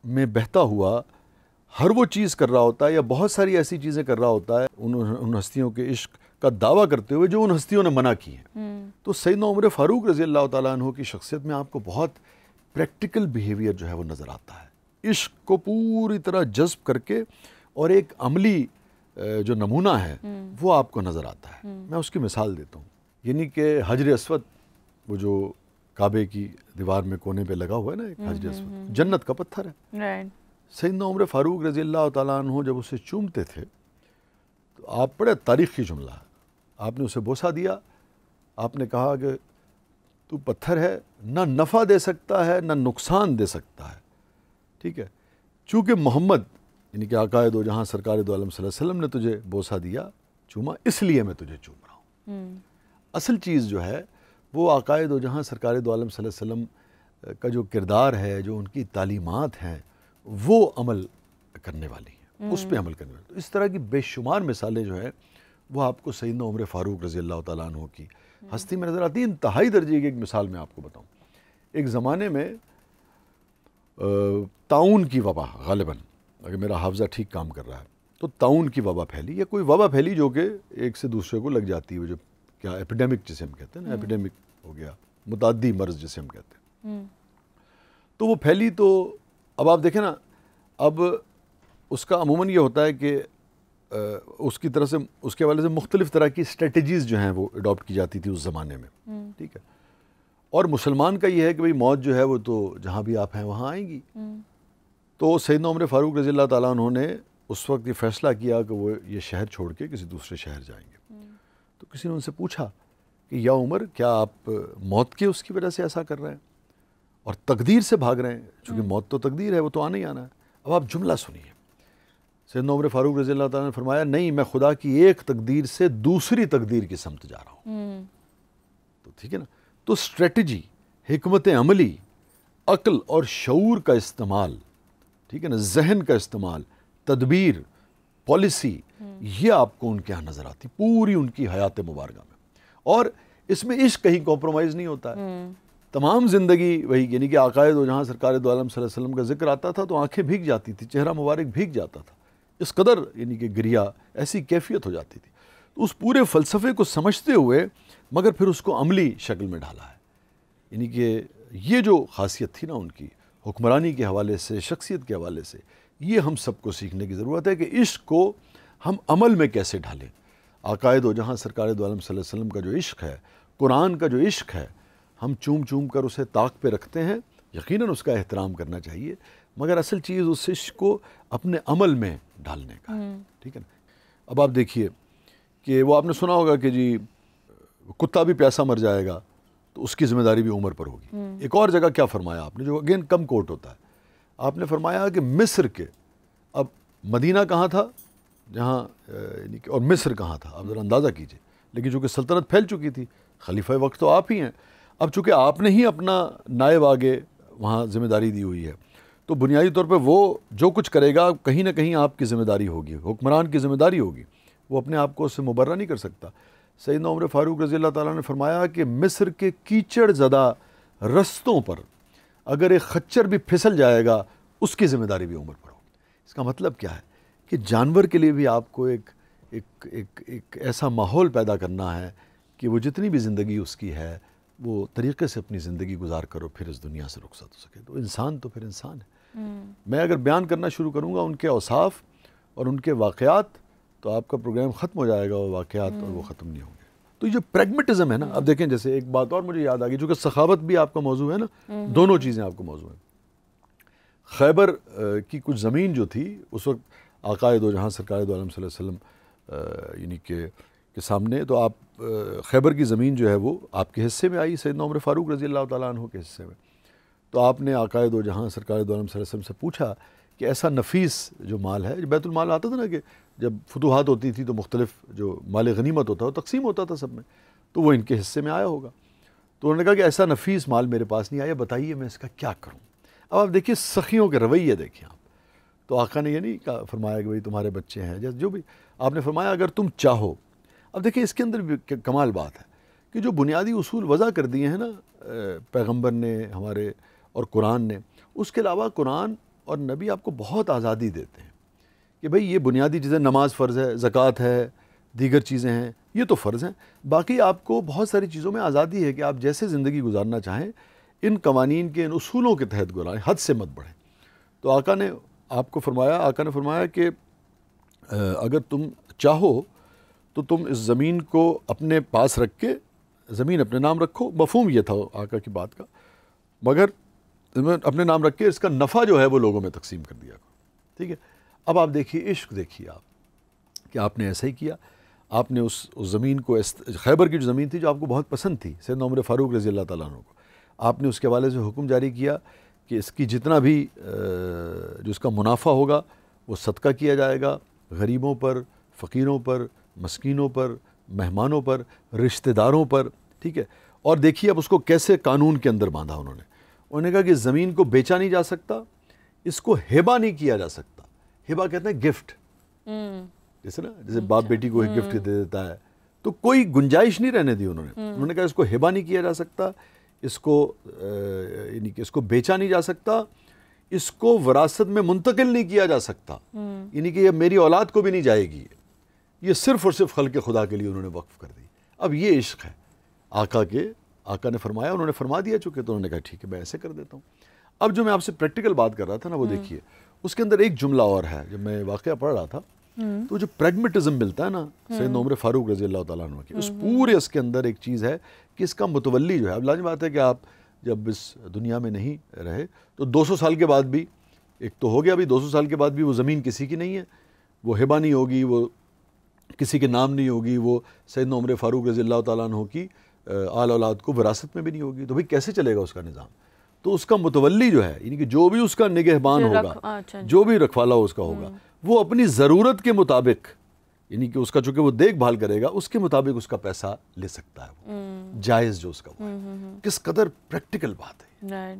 میں بہتا ہوا ہر وہ چیز کر رہا ہوتا ہے یا بہت ساری ایسی چیزیں کر رہا ہوتا ہے ان ہستیوں کے عشق کا دعویٰ کرتے ہوئے جو ان ہستیوں نے منع کی ہیں. تو سیدنا عمر فاروق رضی اللہ تعالیٰ عنہ کی شخصیت میں آپ کو بہت پریکٹیکل بیہیویئر جو ہے وہ نظر آتا ہے، عشق کو پوری طرح جذب کر کے، اور ایک عملی جو نمونہ ہے وہ آپ کو نظر آتا ہے. میں اس کی مثال دیتا ہوں، یعنی کہ حجر اسود، وہ جو کعبے کی دیوار میں کونے پہ لگا ہوا ہے نا ایک حجر اسود، جنت کا پتھر ہے. سیدنا عمر فاروق رضی اللہ تعالیٰ عنہ جب اسے چومتے تھے تو آپ بڑے تاریخی جملہ ہے، آپ نے اسے بوسہ دیا، آپ نے کہا کہ تو پتھر ہے، نہ نفع دے سکتا ہے نہ نقصان دے سکتا ہے، ٹھیک ہے، چونکہ محمد یعنی کہ آقائے دو جہاں سرکار دو عالم صلی اللہ علیہ وسلم نے تجھے بوسہ دیا، چوما، اس لیے میں تجھے چوم رہا ہوں. اصل چیز جو ہے وہ آقائے دو جہاں سرکار دو عالم صلی اللہ علیہ وسلم کا جو کردار ہے، جو ان کی تعلیمات ہیں، وہ عمل کرنے والی ہیں، اس پہ عمل کرنے والی. تو اس طرح کی بے شمار مثالیں جو ہیں وہ آپ کو سیدنا عمر فاروق رضی اللہ تعالیٰ عنہ کی ہستی میں نظر آتی ہے. انتہائی درجے کی ایک مثال میں آپ کو بتاؤں. ایک زمانے میں طاعون کی وبا، غالباً اگر میرا حافظہ ٹھیک کام کر رہا ہے تو طاعون کی وبا پھیلی، یا کوئی وبا پھیلی جو کہ ایک سے دوسرے کو لگ جاتی ہے، جو کیا ایپیڈیمک جسے ہم کہتے ہیں نا، ایپیڈیمک ہو گیا، متعدی مرض جسے ہم کہتے ہیں. تو وہ پھیلی، تو اب آپ دیکھیں نا، اب اس کا عموماً یہ ہوتا ہے کہ اس کی طرح سے، اس کے حوالے سے مختلف طرح کی اسٹریٹجیز جو ہیں وہ اڈاپٹ کی جاتی تھی اس زمانے میں، ٹھیک ہے. اور مسلمان کا یہ ہے کہ بھئی موت جو ہے وہ تو جہاں بھی آپ ہیں وہاں آئیں گی. تو سیدنا عمر فاروق رضی اللہ تعالیٰ عنہ نے اس وقت یہ فیصلہ کیا کہ وہ یہ شہر چھوڑ کے کسی دوسرے شہر جائیں گے. تو کسی نے ان سے پوچھا کہ یا عمر، کیا آپ موت کے اس کی وجہ سے ایسا کر رہے ہیں اور تقدیر سے بھاگ رہے ہیں؟ چونکہ موت تو تقدیر ہے، وہ تو آنا ہی آنا ہے. اب آپ جملہ سنیے. سیدنا عمر فاروق رضی اللہ تعالیٰ نے فرمایا، نہیں، میں خدا کی ایک تقدیر سے دوسری تقدیر کی سمت جا رہا ہوں. تو ٹھیک ہے نا. تو اسٹریٹجی، حکمت عملی، عقل اور شعور کا استعمال، ٹھیک ہے نا، ذہن کا استعمال، تدبیر، پالیسی، یہ آپ کو ان کے ہاں نظر آتی پوری ان کی حیات مبارکہ میں. اور اس میں عشق کہیں کمپرومائز نہیں ہوتا ہے. تمام زندگی وہی، یعنی کہ آقائے دو جہاں سرکار دو عالم صلی اللہ علیہ وسلم کا ذکر آتا تھا تو آنکھیں بھیگ جاتی تھی، چہرہ مبارک بھیگ جاتا تھا، اس قدر یعنی کہ گریا، ایسی کیفیت ہو جاتی تھی. تو اس پورے فلسفے کو سمجھتے ہوئے مگر پھر اس کو عملی شکل میں ڈالا ہے. یعنی کہ یہ جو خاصیت تھی نا ان کی، حکمرانی کے حوالے سے، شخصیت کے حوالے سے، یہ ہم سب کو سیکھنے کی ضرورت ہے کہ عشق کو ہم عمل میں کیسے ڈھالیں. آقائے دو جہاں سرکار دو عالم صلی اللہ علیہ وسلم کا جو عشق ہے، قرآن کا جو عشق ہے، ہم چوم چوم کر اسے طاق پہ رکھتے ہیں. یقیناً اس کا احترام کرنا چاہیے، مگر اصل چیز اس عشق کو اپنے عمل میں ڈالنے کا ہے، ٹھیک ہے نا. اب آپ دیکھیے کہ وہ آپ نے سنا ہوگا کہ جی کتا بھی پیاسا مر جائے گا تو اس کی ذمہ داری بھی عمر پر ہوگی. ایک اور جگہ کیا فرمایا آپ نے، جو اگین کم کوٹ ہوتا ہے، آپ نے فرمایا کہ مصر کے، اب مدینہ کہاں تھا جہاں یعنی کہ، اور مصر کہاں تھا، آپ ذرا اندازہ کیجئے. لیکن چونکہ سلطنت پھیل چکی تھی، خلیفہ وقت تو آپ ہی ہیں. اب چونکہ آپ نے ہی اپنا نائب آگے وہاں ذمہ داری دی ہوئی ہے، تو بنیادی طور پہ وہ جو کچھ کرے گا کہیں نہ کہیں آپ کی ذمہ داری ہوگی، حکمران کی ذمہ داری ہوگی، وہ اپنے آپ کو اس سے مبرہ نہیں کر سکتا. سیدنا عمر فاروق رضی اللہ تعالیٰ نے فرمایا کہ مصر کے کیچڑ زدہ رستوں پر اگر ایک خچر بھی پھسل جائے گا اس کی ذمہ داری بھی عمر پر ہوگی. اس کا مطلب کیا ہے کہ جانور کے لیے بھی آپ کو ایک ایسا ماحول پیدا کرنا ہے کہ وہ جتنی بھی زندگی اس کی ہے وہ طریقے سے اپنی زندگی گزار کرو، پھر اس دنیا سے رخصت ہو سکے. تو انسان تو پھر انسان ہے. میں اگر بیان کرنا شروع کروں گا ان کے اوصاف اور ان کے واقعات تو آپ کا پروگرام ختم ہو جائے گا، وہ واقعات اور وہ ختم نہیں ہوں گے. تو یہ جو پریگمیٹزم ہے نا، اب دیکھیں جیسے ایک بات اور مجھے یاد آ گئی، چونکہ سخاوت بھی آپ کا موضوع ہے نا، دونوں چیزیں آپ کو موضوع ہیں. خیبر کی کچھ زمین جو تھی اس وقت آقائے دو جہاں سرکار دو عالم صلی اللہ علیہ وسلم یعنی کہ سامنے، تو آپ خیبر کی زمین جو ہے وہ آپ کے حصے میں آئی، سیدنا عمر فاروق رضی اللہ تعالیٰ عنہ کے حصے میں. تو آپ نے آقائے دو جہاں سرکار دو عالم صلی اللہ علیہ وسلم سے پوچھا کہ ایسا نفیس جو مال ہے، بیت المال آتا تھا نا کہ جب فتوحات ہوتی تھی تو مختلف جو مال غنیمت ہوتا وہ تقسیم ہوتا تھا سب میں، تو وہ ان کے حصے میں آیا ہوگا. تو انہوں نے کہا کہ ایسا نفیس مال میرے پاس نہیں آیا، بتائیے میں اس کا کیا کروں. اب آپ دیکھیے سخیوں کے رویے دیکھیں آپ. تو آقا نے یہ نہیں فرمایا کہ بھئی تمہارے بچے ہیں، جیسے جو بھی آپ نے فرمایا اگر تم چاہو. اب دیکھیں اس کے اندر بھی کمال بات ہے کہ جو بنیادی اصول وضع کر دیے ہیں نا پیغمبر نے ہمارے اور قرآن نے، اس کے علاوہ قرآن اور نبی آپ کو بہت آزادی دیتے ہیں کہ بھئی یہ بنیادی چیزیں، نماز فرض ہے، زکوٰۃ ہے، دیگر چیزیں ہیں، یہ تو فرض ہیں. باقی آپ کو بہت ساری چیزوں میں آزادی ہے کہ آپ جیسے زندگی گزارنا چاہیں ان قوانین کے، ان اصولوں کے تحت گزاریں، حد سے مت بڑھیں. تو آقا نے آپ کو فرمایا، آقا نے فرمایا کہ اگر تم چاہو تو تم اس زمین کو اپنے پاس رکھ کے، زمین اپنے نام رکھو. مفہوم یہ تھا آقا کی بات کا، مگر اپنے نام رکھ کے اس کا نفع جو ہے وہ لوگوں میں تقسیم کر دیا کرو. ٹھیک ہے. اب آپ دیکھیے عشق، دیکھیے آپ کہ آپ نے ایسا ہی کیا. آپ نے اس زمین کو، خیبر کی جو زمین تھی جو آپ کو بہت پسند تھی سیدنا عمر فاروق رضی اللہ تعالیٰ عنہ کو، آپ نے اس کے حوالے سے حکم جاری کیا کہ اس کی جتنا بھی جو اس کا منافع ہوگا وہ صدقہ کیا جائے گا، غریبوں پر، فقیروں پر، مسکینوں پر، مہمانوں پر، رشتہ داروں پر. ٹھیک ہے. اور دیکھیے اب اس کو کیسے قانون کے اندر باندھا انہوں نے کہا کہ زمین کو بیچا نہیں جا سکتا، اس کو ہبہ نہیں کیا جا سکتا. ہبہ کہتے ہیں گفٹ، جیسے نا جیسے باپ بیٹی کو گفٹ دے دیتا ہے، تو کوئی گنجائش نہیں رہنے دی انہوں نے کہا اس کو ہبہ نہیں کیا جا سکتا، اس کو یعنی کہ اس کو بیچا نہیں جا سکتا، اس کو وراثت میں منتقل نہیں کیا جا سکتا، یعنی کہ یہ میری اولاد کو بھی نہیں جائے گی، یہ صرف اور صرف خلق خدا کے لیے انہوں نے وقف کر دی. اب یہ عشق ہے آقا نے فرمایا، انہوں نے فرما دیا چکے، تو انہوں نے کہا ٹھیک ہے میں ایسے کر دیتا ہوں. اب جو میں آپ سے پریکٹیکل بات کر رہا تھا نا، وہ دیکھیے اس کے اندر ایک جملہ اور ہے. جب میں واقعہ پڑھ رہا تھا تو جو پریگمیٹزم ملتا ہے نا سیدنا عمر فاروق رضی اللہ تعالیٰ عنہ کی، اس پورے اس کے اندر ایک چیز ہے کہ اس کا متولی جو ہے، اب لازم بات ہے کہ آپ جب اس دنیا میں نہیں رہے تو 200 سال کے بعد بھی ایک تو ہو گیا، ابھی 200 سال کے بعد بھی وہ زمین کسی کی نہیں ہے، وہ ہبہ نہیں ہوگی، وہ کسی کے نام نہیں ہوگی، وہ سیدنا عمر فاروق رضی اللہ تعالیٰ عنہ کی آل اولاد کو وراثت میں بھی نہیں ہوگی. تو بھئی کیسے چلے گا اس کا نظام؟ تو اس کا متولی جو ہے، یعنی کہ جو بھی اس کا نگہبان ہوگا، جو بھی رکھوالا اس کا ہوگا، وہ اپنی ضرورت کے مطابق، یعنی کہ اس کا چونکہ وہ دیکھ بھال کرے گا، اس کے مطابق اس کا پیسہ لے سکتا ہے، وہ جائز جو اس کا وہ ہے. کس قدر پریکٹیکل بات ہے،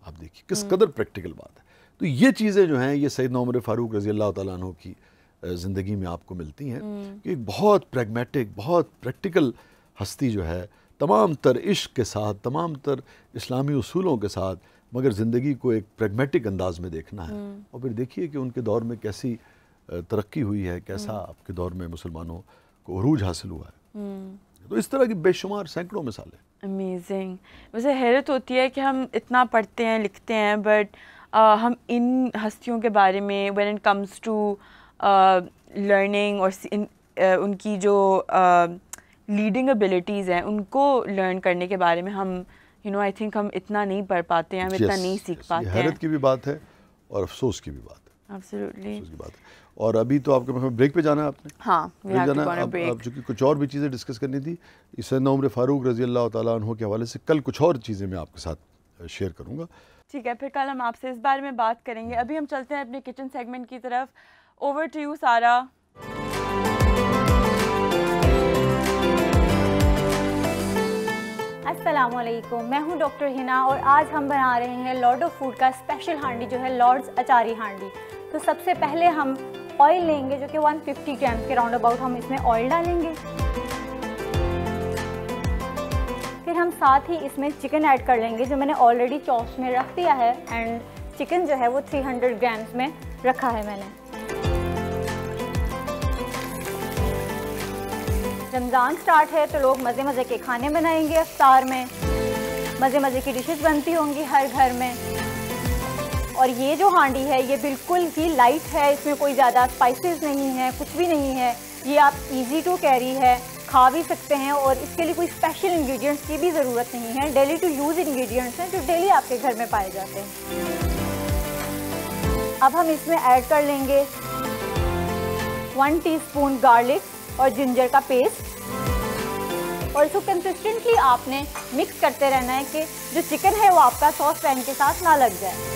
آپ دیکھیے کس قدر پریکٹیکل بات ہے. تو یہ چیزیں جو ہیں یہ سیدنا عمر فاروق رضی اللہ تعالیٰ عنہ کی زندگی میں آپ کو ملتی ہیں کہ ایک بہت پریگمیٹک، بہت پریکٹیکل ہستی جو ہے، تمام تر عشق کے ساتھ، تمام تر اسلامی اصولوں کے ساتھ، مگر زندگی کو ایک پریگمیٹک انداز میں دیکھنا ہے. اور پھر دیکھیے کہ ان کے دور میں کیسی ترقی ہوئی ہے، کیسا آپ کے دور میں مسلمانوں کو عروج حاصل ہوا ہے. تو اس طرح کی بے شمار سینکڑوں مثالیں. امیزنگ. ویسے حیرت ہوتی ہے کہ ہم اتنا پڑھتے ہیں، لکھتے ہیں، بٹ ہم ان ہستیوں کے بارے میں when it comes to learning اور ان کی جو لیڈنگ ابیلٹیز ہیں ان کو لرن کرنے کے بارے میں ہم آئی تھنک ہم اتنا نہیں پڑھ پاتے ہیں، ہم اتنا نہیں سیکھ پاتے ہیں. حیرت کی بھی بات ہے اور افسوس کی بھی بات ہے. ایبسلیوٹلی. افسوس کی بات ہے. اور ابھی تو آپ کو بریک پہ جانا ہے، آپ نے؟ ہاں جانا ہے. اب چونکہ کچھ اور بھی چیزیں ڈسکس کرنی تھی سیدنا عمر فاروق رضی اللہ تعالیٰ عنہ کے حوالے سے، کل کچھ اور چیزیں میں آپ کے ساتھ شیئر کروں گا. ٹھیک ہے، پھر کل ہم آپ سے اس بارے میں بات کریں گے. ابھی ہم چلتے ہیں اپنے کچن سیگمنٹ کی طرف. اوور ٹو یو سارا. السلام علیکم، میں ہوں ڈاکٹر ہنا اور آج ہم بنا رہے ہیں لارڈ آف فوڈ کا اسپیشل ہانڈی جو ہے لارڈز اچاری ہانڈی. تو سب سے پہلے ہم آئل لیں گے جو کہ 150 گرام کے راؤنڈ اباؤٹ ہم اس میں آئل ڈالیں گے. پھر ہم ساتھ ہی اس میں چکن ایڈ کر لیں گے جو میں نے آلریڈی چاپس میں رکھ دیا ہے، اینڈ چکن جو ہے وہ 300 گرامز میں رکھا ہے میں نے. رمضان سٹارٹ ہے تو لوگ مزے مزے کے کھانے بنائیں گے، افطار میں مزے مزے کی ڈشز بنتی ہوں گی ہر گھر میں. اور یہ جو ہانڈی ہے یہ بالکل ہی لائٹ ہے، اس میں کوئی زیادہ اسپائسز نہیں ہے، کچھ بھی نہیں ہے. یہ آپ ایزی ٹو کیری ہے، کھا بھی سکتے ہیں، اور اس کے لیے کوئی اسپیشل انگریڈینٹس کی بھی ضرورت نہیں ہے. ڈیلی ٹو یوز انگریڈینٹس ہیں جو ڈیلی آپ کے گھر میں پائے جاتے ہیں. اب ہم اس میں ایڈ کر لیں گے 1 ٹی اسپون گارلک اور جنجر کا پیسٹ، اور اس کو کنسسٹنٹلی آپ نے مکس کرتے رہنا ہے کہ جو چکن ہے وہ آپ کا ساس پین کے ساتھ نہ لگ جائے.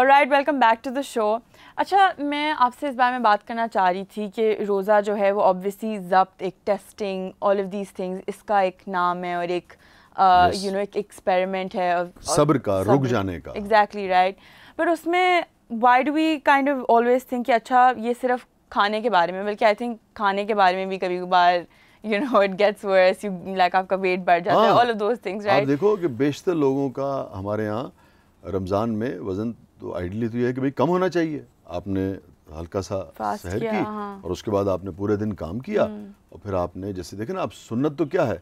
Alright, welcome back to the show. اچھا میں آپ سے اس بارے میں بات کرنا چاہ رہی تھی کہ روزہ جو ہے وہ obviously ضبط، ایک testing, all of these things، اس کا ایک نام ہے اور ایک you know ایک ایکسپیریمنٹ ہے صبر کا، رک جانے کا. Exactly right. but اس میں why do we kind of always think کہ اچھا یہ صرف کھانے کے بارے میں، بلکہ I think کھانے کے بارے میں بھی کبھی کبھار you know it gets worse, you like آپ کا ویٹ بڑھ جاتا ہے, all of those things right. آپ دیکھو کہ بیشتر لوگوں کا ہمارے یہاں رمضان میں وزن تو آئیڈلی تو یہ ہے کہ بھئی کم ہونا چاہیے. آپ نے ہلکا سا سحر کی اور اس کے بعد آپ نے پورے دن کام کیا اور پھر آپ نے جیسے دیکھیں نا, اب سنت تو کیا ہے,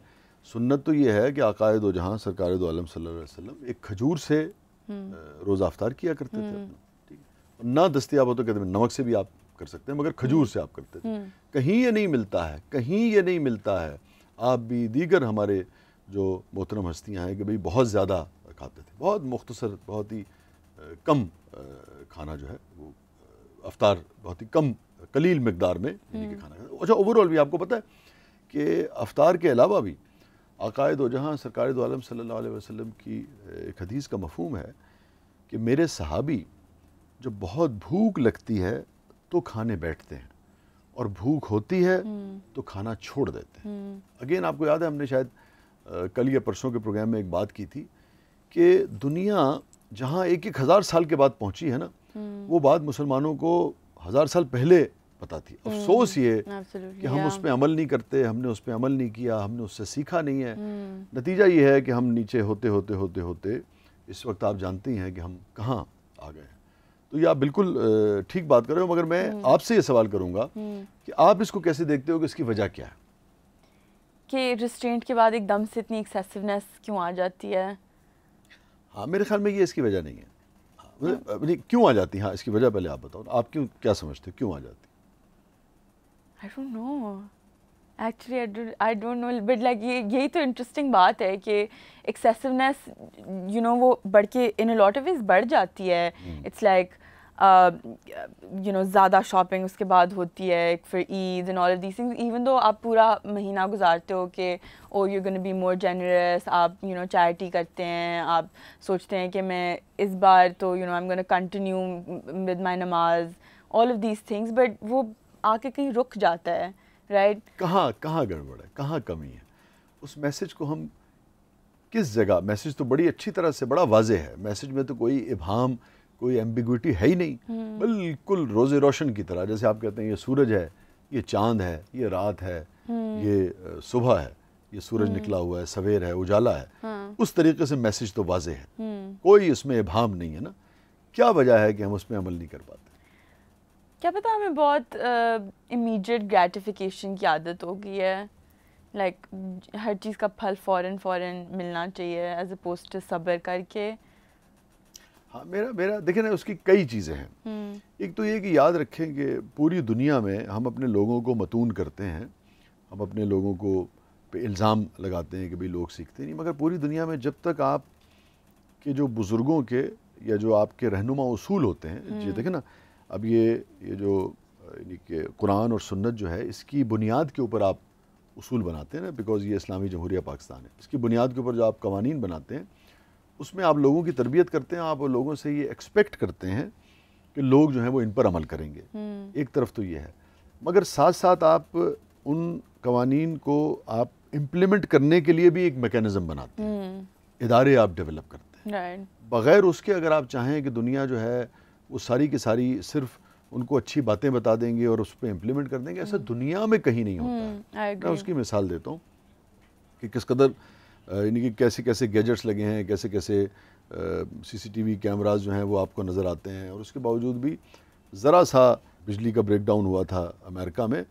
سنت تو یہ ہے کہ آقائے دو جہاں سرکار دو عالم صلی اللہ علیہ وسلم ایک کھجور سے روزہ افطار کیا کرتے تھے اپنا, نہ دستیاب ہو تو کہتے ہیں نمک سے بھی آپ کر سکتے ہیں, مگر کھجور سے آپ کرتے تھے. کہیں یہ نہیں ملتا ہے, کہیں یہ نہیں ملتا ہے. آپ بھی دیگر ہمارے جو محترم ہستیاں ہیں کہ بھئی بہت زیادہ کھاتے تھے, بہت مختصر, بہت ہی کم کھانا جو ہے وہ افطار بہت ہی کم قلیل مقدار میں کہ کھانا کھاتے. اچھا اوورآل بھی آپ کو پتہ ہے کہ افطار کے علاوہ بھی آقائے دو جہاں سرکار دو عالم صلی اللہ علیہ وسلم کی ایک حدیث کا مفہوم ہے کہ میرے صحابی جب بہت بھوک لگتی ہے تو کھانے بیٹھتے ہیں اور بھوک ہوتی ہے تو کھانا چھوڑ دیتے ہیں. اگین آپ کو یاد ہے ہم نے شاید کل یا پرسوں کے پروگرام میں ایک بات کی تھی کہ دنیا جہاں 1000 سال کے بعد پہنچی ہے نا, وہ بات مسلمانوں کو 1000 سال پہلے پتہ تھی. افسوس یہ کہ ہم اس پہ عمل نہیں کرتے, ہم نے اس پہ عمل نہیں کیا, ہم نے اس سے سیکھا نہیں ہے. نتیجہ یہ ہے کہ ہم نیچے ہوتے ہوتے ہوتے ہوتے اس وقت آپ جانتے ہیں کہ ہم کہاں آ گئے ہیں. تو یہ آپ بالکل ٹھیک بات کر رہے ہو, مگر میں آپ سے یہ سوال کروں گا کہ آپ اس کو کیسے دیکھتے ہو کہ اس کی وجہ کیا ہے؟ کہ ریسٹرینٹ کے بعد ایک دم سے اتنی ایکسیسونیس کیوں آ جاتی ہے؟ ہاں میرے خیال میں یہ اس کی وجہ نہیں ہے. کیوں آ جاتی ہے؟ ہاں اس کی وجہ پہلے آپ بتاؤ, آپ کیا سمجھتے کیوں آ جاتی؟ I don't know. Actually, I don't know. But like یہی تو انٹرسٹنگ بات ہے کہ ایکسیسونیس you know وہ بڑھ کے in a lot of ways بڑھ جاتی ہے. It's like you know زیادہ شاپنگ اس کے بعد ہوتی ہے for Eid and all of these things. Even though آپ پورا مہینہ گزارتے ہو کہ oh you're going to be more generous, آپ you know چیریٹی کرتے ہیں, آپ سوچتے ہیں کہ میں اس بار تو you know I'm going to continue with my نماز, all of these things. But وہ آ کے کہیں رک جاتا ہے رائٹ. کہاں گڑبڑ ہے, کہاں کمی ہے؟ اس میسج کو ہم کس جگہ, میسج تو بڑی اچھی طرح سے بڑا واضح ہے, میسج میں تو کوئی ابہام کوئی ایمبیگوٹی ہے ہی نہیں, بالکل روز روشن کی طرح. جیسے آپ کہتے ہیں یہ سورج ہے, یہ چاند ہے, یہ رات ہے, یہ صبح ہے, یہ سورج نکلا ہوا ہے, سویر ہے, اجالا ہے, اس طریقے سے میسج تو واضح ہے, کوئی اس میں ابہام نہیں ہے نا. کیا وجہ ہے کہ ہم اس میں عمل نہیں کر پاتے؟ کیا پتہ ہمیں بہت امیڈیٹ گریٹیفیکیشن کی عادت ہو گئی ہے, لائک ہر چیز کا پھل فوراً ملنا چاہیے ایز اپوزڈ ٹو صبر کر کے. ہاں میرا دیکھیں نا اس کی کئی چیزیں ہیں. ایک تو یہ کہ یاد رکھیں کہ پوری دنیا میں ہم اپنے لوگوں کو متون کرتے ہیں, ہم اپنے لوگوں کو پہ الزام لگاتے ہیں کہ بھئی لوگ سیکھتے نہیں, مگر پوری دنیا میں جب تک آپ کے جو بزرگوں کے یا جو آپ کے رہنما اصول ہوتے ہیں, یہ دیکھیں نا اب یہ جو یعنی کہ قرآن اور سنت جو ہے اس کی بنیاد کے اوپر آپ اصول بناتے ہیں نا, بیکاز یہ اسلامی جمہوریہ پاکستان ہے, اس کی بنیاد کے اوپر جو آپ قوانین بناتے ہیں اس میں آپ لوگوں کی تربیت کرتے ہیں, آپ لوگوں سے یہ ایکسپیکٹ کرتے ہیں کہ لوگ جو ہیں وہ ان پر عمل کریں گے. ایک طرف تو یہ ہے, مگر ساتھ ساتھ آپ ان قوانین کو آپ امپلیمنٹ کرنے کے لیے بھی ایک میکینزم بناتے ہیں, ادارے آپ ڈیولپ کرتے ہیں. بغیر اس کے اگر آپ چاہیں کہ دنیا جو ہے وہ ساری کی ساری صرف ان کو اچھی باتیں بتا دیں گے اور اس پہ امپلیمنٹ کر دیں گے, ایسا دنیا میں کہیں نہیں ہوتا ہے. میں اس کی مثال دیتا ہوں کہ کس قدر یعنی کہ کیسے کیسے گیجٹس لگے ہیں, کیسے کیسے سی سی ٹی وی کیمراز جو ہیں وہ آپ کو نظر آتے ہیں, اور اس کے باوجود بھی ذرا سا بجلی کا بریک ڈاؤن ہوا تھا امریکہ میں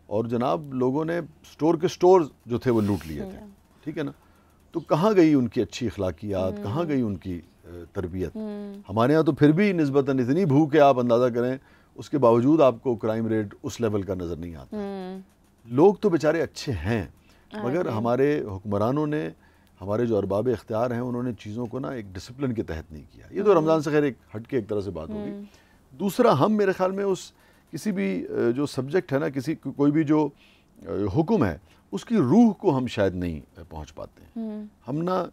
اور جناب لوگوں نے سٹور کے سٹور جو تھے وہ لوٹ لیے تھے. ٹھیک ہے نا, تو کہاں گئی ان کی اچھی اخلاقیات, کہاں گئی ان کی تربیت؟ ہمارے ہاں تو پھر بھی نسبتاً اتنی بھوک ہے آپ اندازہ کریں, اس کے باوجود آپ کو کرائم ریٹ اس لیول کا نظر نہیں آتا. لوگ تو بیچارے اچھے ہیں, مگر ہمارے حکمرانوں نے, ہمارے جو ارباب اختیار ہیں انہوں نے چیزوں کو نا ایک ڈسپلن کے تحت نہیں کیا. یہ تو رمضان سے خیر ایک ہٹ کے ایک طرح سے بات ہوگی. دوسرا, ہم میرے خیال میں اس کسی بھی جو سبجیکٹ ہے نا, کوئی بھی جو حکم ہے اس کی روح کو ہم شاید نہیں پہنچ پاتے ہیں. ہم نا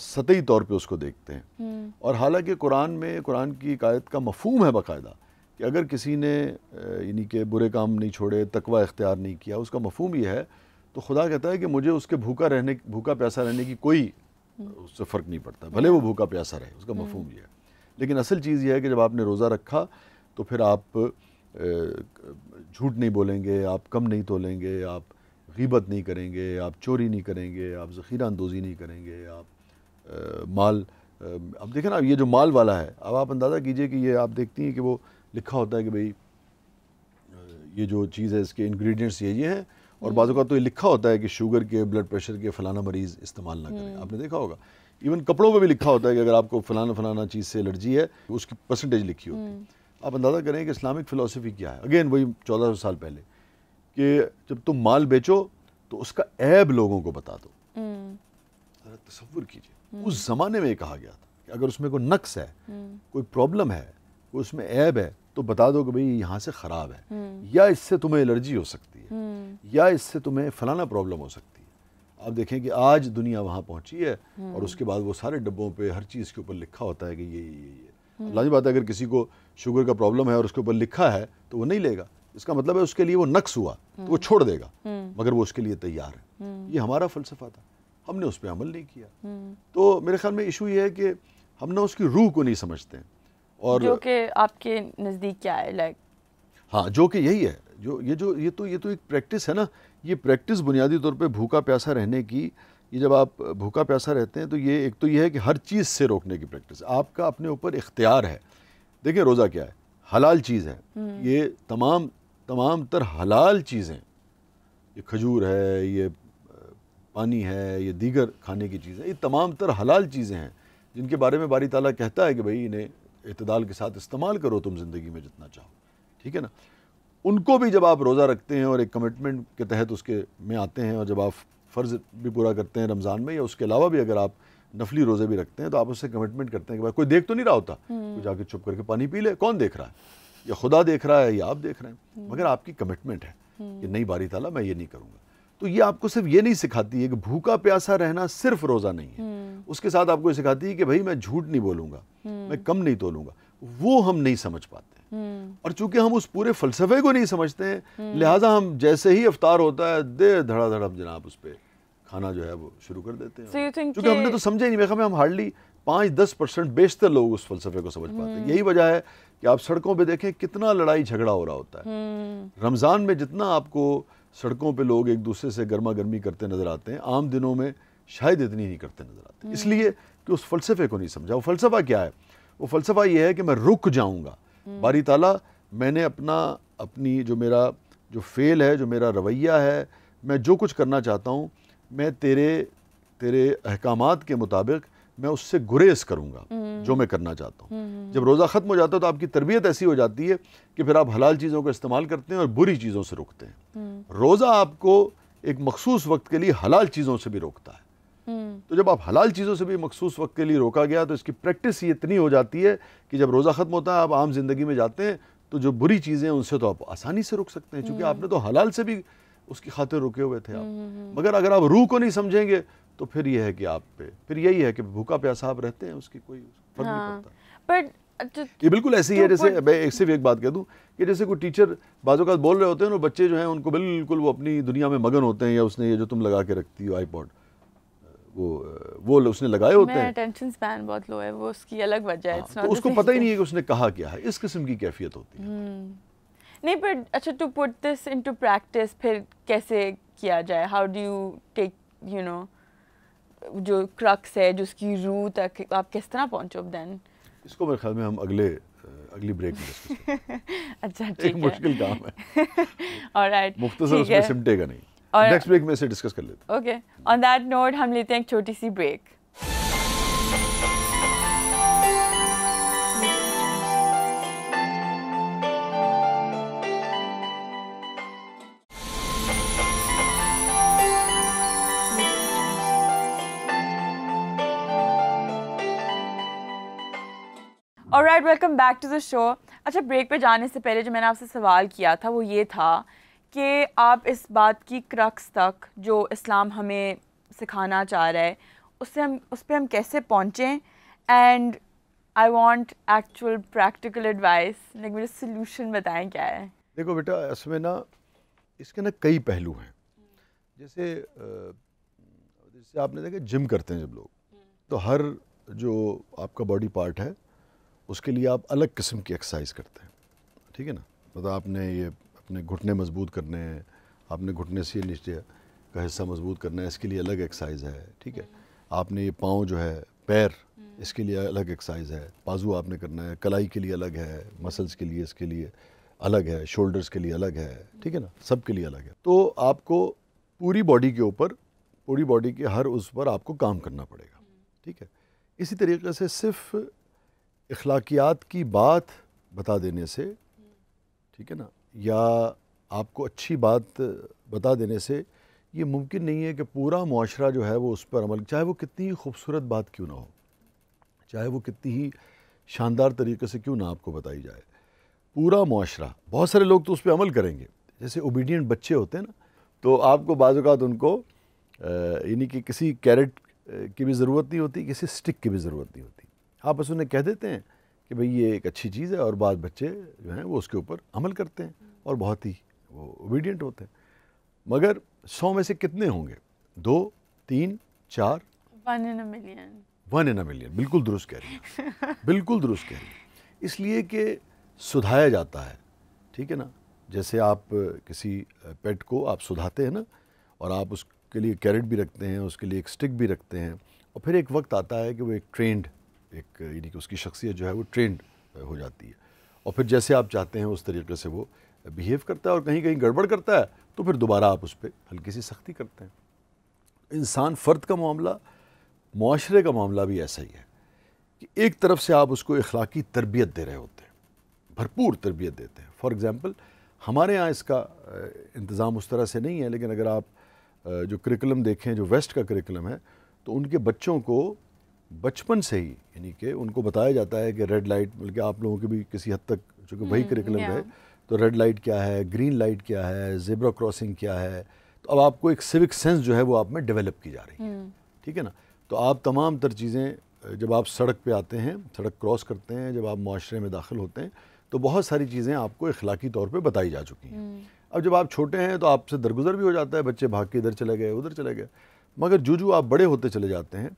سطحی طور پہ اس کو دیکھتے ہیں. اور حالانکہ قرآن میں قرآن کی ایک آیت کا مفہوم ہے باقاعدہ کہ اگر کسی نے یعنی کہ برے کام نہیں چھوڑے, تقوی اختیار نہیں کیا, اس کا مفہوم یہ ہے تو خدا کہتا ہے کہ مجھے اس کے بھوکا پیاسا رہنے کی کوئی اس سے فرق نہیں پڑتا, بھلے وہ بھوکا پیاسا رہے, اس کا مفہوم یہ ہے. لیکن اصل چیز یہ ہے کہ جب آپ نے روزہ رکھا تو پھر آپ جھوٹ نہیں بولیں گے, آپ کم نہیں تولیں گے, آپ غیبت نہیں کریں گے, آپ چوری نہیں کریں گے, آپ ذخیرہ اندوزی نہیں کریں گے, آپ مال, اب دیکھیں نا یہ جو مال والا ہے, اب آپ اندازہ کیجئے کہ یہ آپ دیکھتی ہیں کہ وہ لکھا ہوتا ہے کہ بھئی یہ جو چیز ہے اس کے انگریڈینٹس یہ ہیں, اور بعض اوقات تو یہ لکھا ہوتا ہے کہ شوگر کے, بلڈ پریشر کے فلانا مریض استعمال نہ کریں. آپ نے دیکھا ہوگا ایون کپڑوں پہ بھی لکھا ہوتا ہے کہ اگر آپ کو فلانا چیز سے الرجی ہے اس کی پرسنٹیج لکھی ہوتی ہے. آپ اندازہ کریں کہ اسلامک فلسفی کیا ہے, اگین وہی 1400 سال پہلے, کہ جب تم مال بیچو تو اس کا عیب لوگوں کو بتا دو. ذرا تصور کیجئے اس زمانے میں یہ کہا گیا تھا کہ اگر اس میں کوئی نقص ہے, کوئی پرابلم ہے, کوئی اس میں عیب ہے تو بتا دو کہ بھئی یہاں سے خراب ہے, یا اس سے تمہیں الرجی ہو سکتی ہے, یا اس سے تمہیں فلانا پرابلم ہو سکتی ہے. آپ دیکھیں کہ آج دنیا وہاں پہنچی ہے اور اس کے بعد وہ سارے ڈبوں پہ ہر چیز کے اوپر لکھا ہوتا ہے کہ یہ لازمی بات ہے اگر کسی کو شوگر کا پرابلم ہے اور اس کے اوپر لکھا ہے تو وہ نہیں لے گا, اس کا مطلب ہے اس کے لیے وہ نقص ہوا تو وہ چھوڑ دے گا, مگر وہ اس کے لیے تیار ہے. یہ ہمارا فلسفہ تھا, ہم نے اس پہ عمل نہیں کیا. تو میرے خیال میں ایشو یہ ہے کہ ہم نے اس کی روح کو نہیں سمجھتے ہیں. اور جو کہ آپ کے نزدیک کیا ہے, لائک ہاں جو کہ یہی ہے, یہ تو ایک پریکٹس ہے نا. یہ پریکٹس بنیادی طور پہ بھوکا پیاسا رہنے کی, یہ جب آپ بھوکا پیاسا رہتے ہیں تو یہ ایک تو یہ ہے کہ ہر چیز سے روکنے کی پریکٹس, آپ کا اپنے اوپر اختیار ہے. دیکھیں روزہ کیا ہے, حلال چیز ہے, یہ تمام تر حلال چیزیں, یہ کھجور ہے, یہ پانی ہے, یہ دیگر کھانے کی چیزیں, یہ تمام تر حلال چیزیں ہیں جن کے بارے میں باری تعالیٰ کہتا ہے کہ بھئی انہیں اعتدال کے ساتھ استعمال کرو تم زندگی میں جتنا چاہو, ٹھیک ہے نا. ان کو بھی جب آپ روزہ رکھتے ہیں اور ایک کمٹمنٹ کے تحت اس کے میں آتے ہیں, اور جب آپ فرض بھی پورا کرتے ہیں رمضان میں, یا اس کے علاوہ بھی اگر آپ نفلی روزے بھی رکھتے ہیں, تو آپ اس سے کمٹمنٹ کرتے ہیں کہ کوئی دیکھ تو نہیں رہا ہوتا, کوئی جا کے چپ کر کے پانی پی لے, کون دیکھ رہا ہے, یا خدا دیکھ رہا ہے یا آپ دیکھ رہے ہیں, مگر آپ کی کمٹمنٹ ہے کہ نہیں باری تعالیٰ میں یہ نہیں کروں گا. تو یہ آپ کو صرف یہ نہیں سکھاتی ہے کہ بھوکا پیاسا رہنا صرف روزہ نہیں ہے, اس کے ساتھ آپ کو یہ سکھاتی ہے کہ بھئی میں جھوٹ نہیں بولوں گا, میں کم نہیں تولوں گا. وہ ہم نہیں سمجھ پاتے ہیں, اور چونکہ ہم اس پورے فلسفے کو نہیں سمجھتے ہیں, لہٰذا ہم جیسے ہی افطار ہوتا ہے دے دھڑا دھڑ جناب اس پہ کھانا جو ہے وہ شروع کر دیتے ہیں. چونکہ ہم نے تو سمجھا ہی نہیں, میرے خیال میں ہم ہارڈلی 5-10% بیشتر لوگ اس فلسفے کو سمجھ پاتے ہیں. یہی وجہ ہے کہ آپ سڑکوں پہ دیکھیں کتنا لڑائی جھگڑا ہو رہا ہوتا ہے. رمضان میں جتنا آپ کو سڑکوں پہ لوگ ایک دوسرے سے گرما گرمی کرتے نظر آتے ہیں, عام دنوں میں شاید اتنی نہیں کرتے نظر آتے, اس لیے کہ اس فلسفے کو نہیں سمجھا. وہ فلسفہ کیا ہے, وہ فلسفہ یہ ہے کہ میں رک جاؤں گا, باری تعالیٰ میں نے اپنی جو میرا جو فعل ہے, جو میرا رویہ ہے, میں جو کچھ کرنا چاہتا ہوں, میں تیرے احکامات کے مطابق میں اس سے گریز کروں گا جو میں کرنا چاہتا ہوں. جب روزہ ختم ہو جاتا ہے تو آپ کی تربیت ایسی ہو جاتی ہے کہ پھر آپ حلال چیزوں کا استعمال کرتے ہیں اور بری چیزوں سے روکتے ہیں. روزہ آپ کو ایک مخصوص وقت کے لیے حلال چیزوں سے بھی روکتا ہے. تو جب آپ حلال چیزوں سے بھی مخصوص وقت کے لیے روکا گیا تو اس کی پریکٹس یہ اتنی ہو جاتی ہے کہ جب روزہ ختم ہوتا ہے آپ عام زندگی میں جاتے ہیں تو جو بری چیزیں ان سے تو آپ آسانی سے روک سکتے ہیں, چونکہ آپ نے تو حلال سے بھی اس کی خاطر رکے ہوئے تھے آپ. مگر اگر آپ روح کو نہیں سمجھیں گے تو پھر یہ ہے کہ آپ پہ پھر یہی ہے کہ بھوکا پیاسا آپ رہتے ہیں, اس کی کوئی فرق نہیں پڑتا. یہ بالکل ایسی ہے جیسے میں صرف ایک بات کہہ دوں کہ جیسے کوئی ٹیچر بعض اوقات بول رہے ہوتے ہیں اور بچے جو ہیں ان کو بالکل وہ اپنی دنیا میں مگن ہوتے ہیں, یا اس نے یہ جو تم لگا کے رکھتی ہو آئی پوڈ وہ اس نے لگائے ہوتے ہیں, اٹینشن سپین بہت لو ہے, وہ اس کی الگ وجہ ہے, تو اس کو پتہ ہی نہیں ہے کہ اس نے کہا کیا ہے. اس قسم کی کیفیت ہوتی ہے. نہیں پر اچھا to put this into practice پھر کیسے کیا جائے, how do you take you know جو کرکس ہے جو اس کی روح تک آپ کس طرح پہنچو دین؟ اس کو میرے خیال میں ہم اگلی بریک میں ڈسکس کریں. اچھا ٹھیک ہے, ایک مشکل کام ہے, آلرائٹ, مختصر اس میں سمٹے گا نہیں. نیکسٹ بریک میں اسے ڈسکس کر لیتے ہیں. اوکے, آن دیٹ نوٹ ہم لیتے ہیں ایک چھوٹی سی break. Alright, welcome back to the show. اچھا بریک پہ جانے سے پہلے جو میں نے آپ سے سوال کیا تھا وہ یہ تھا کہ آپ اس بات کی کرکس تک جو اسلام ہمیں سکھانا چاہ رہا ہے اس پہ ہم کیسے پہنچیں. And I want actual practical advice, لیکن مجھے سلوشن بتائیں کیا ہے. دیکھو بیٹا, اس میں نا اس کے نا کئی پہلو ہیں. جیسے آپ نے دیکھا جم کرتے ہیں جب لوگ, تو ہر جو آپ کا باڈی پارٹ ہے اس کے لیے آپ الگ قسم کی ایکسرسائز کرتے ہیں, ٹھیک ہے نا. مطلب آپ نے یہ اپنے گھٹنے مضبوط کرنے ہیں, آپ نے گھٹنے سے نیچے کا حصہ مضبوط کرنا ہے, اس کے لیے الگ ایکسرسائز ہے, ٹھیک ہے. آپ نے یہ پاؤں جو ہے پیر, اس کے لیے الگ ایکسرسائز ہے. بازو آپ نے کرنا ہے, کلائی کے لیے الگ ہے, مسلس کے لیے اس کے لیے الگ ہے, شولڈرز کے لیے الگ ہے, ٹھیک ہے نا, سب کے لیے الگ ہے. تو آپ کو پوری باڈی کے اوپر, پوری باڈی کے ہر اس پر آپ کو کام کرنا پڑے گا, ٹھیک ہے. اسی طریقے سے صرف اخلاقیات کی بات بتا دینے سے, ٹھیک ہے نا, یا آپ کو اچھی بات بتا دینے سے یہ ممکن نہیں ہے کہ پورا معاشرہ جو ہے وہ اس پر عمل, چاہے وہ کتنی ہی خوبصورت بات کیوں نہ ہو, چاہے وہ کتنی ہی شاندار طریقے سے کیوں نہ آپ کو بتائی جائے, پورا معاشرہ, بہت سارے لوگ تو اس پہ عمل کریں گے. جیسے اوبیڈینٹ بچے ہوتے ہیں نا, تو آپ کو بعض اوقات ان کو یعنی کہ کسی کیرٹ کی بھی ضرورت نہیں ہوتی, کسی سٹک کی بھی ضرورت نہیں ہوتی. آپ بس انہیں کہہ دیتے ہیں کہ بھئی یہ ایک اچھی چیز ہے, اور بعض بچے جو ہیں وہ اس کے اوپر عمل کرتے ہیں اور بہت ہی وہ اوبیڈینٹ ہوتے ہیں. مگر 100 میں سے کتنے ہوں گے؟ 2, 3, 4, 1 in a million. 1 in a million. بالکل درست کہہ رہی ہیں, بالکل درست کہہ رہی ہیں. اس لیے کہ سدھایا جاتا ہے, ٹھیک ہے نا. جیسے آپ کسی پیٹ کو آپ سدھاتے ہیں نا, اور آپ اس کے لیے کیرٹ بھی رکھتے ہیں, اس کے لیے ایک سٹک بھی رکھتے ہیں, اور پھر ایک وقت آتا ہے کہ وہ ایک ٹرینڈ, ایک یعنی کہ اس کی شخصیت جو ہے وہ ٹرینڈ ہو جاتی ہے, اور پھر جیسے آپ چاہتے ہیں اس طریقے سے وہ بیہیو کرتا ہے, اور کہیں کہیں گڑبڑ کرتا ہے تو پھر دوبارہ آپ اس پہ ہلکی سی سختی کرتے ہیں. انسان فرد کا معاملہ, معاشرے کا معاملہ بھی ایسا ہی ہے کہ ایک طرف سے آپ اس کو اخلاقی تربیت دے رہے ہوتے ہیں, بھرپور تربیت دیتے ہیں. فار ایگزامپل ہمارے ہاں اس کا انتظام اس طرح سے نہیں ہے, لیکن اگر آپ جو کریکلم دیکھیں, جو ویسٹ کا کریکلم ہے, تو ان کے بچوں کو بچپن سے ہی یعنی کہ ان کو بتایا جاتا ہے کہ ریڈ لائٹ, بلکہ آپ لوگوں کے بھی کسی حد تک چونکہ وہی کریکلم ہے, تو ریڈ لائٹ کیا ہے, گرین لائٹ کیا ہے, زیبرا کراسنگ کیا ہے. تو اب آپ کو ایک سیوک سینس جو ہے وہ آپ میں ڈیولپ کی جا رہی ہے, ٹھیک ہے نا. تو آپ تمام تر چیزیں جب آپ سڑک پہ آتے ہیں, سڑک کراس کرتے ہیں, جب آپ معاشرے میں داخل ہوتے ہیں, تو بہت ساری چیزیں آپ کو اخلاقی طور پہ بتائی جا چکی ہیں. اب جب آپ چھوٹے ہیں تو آپ سے درگزر بھی ہو جاتا ہے, بچے بھاگ کے ادھر چلے گئے, ادھر چلے گئے. مگر جو آپ بڑے ہوتے چلے جاتے ہیں,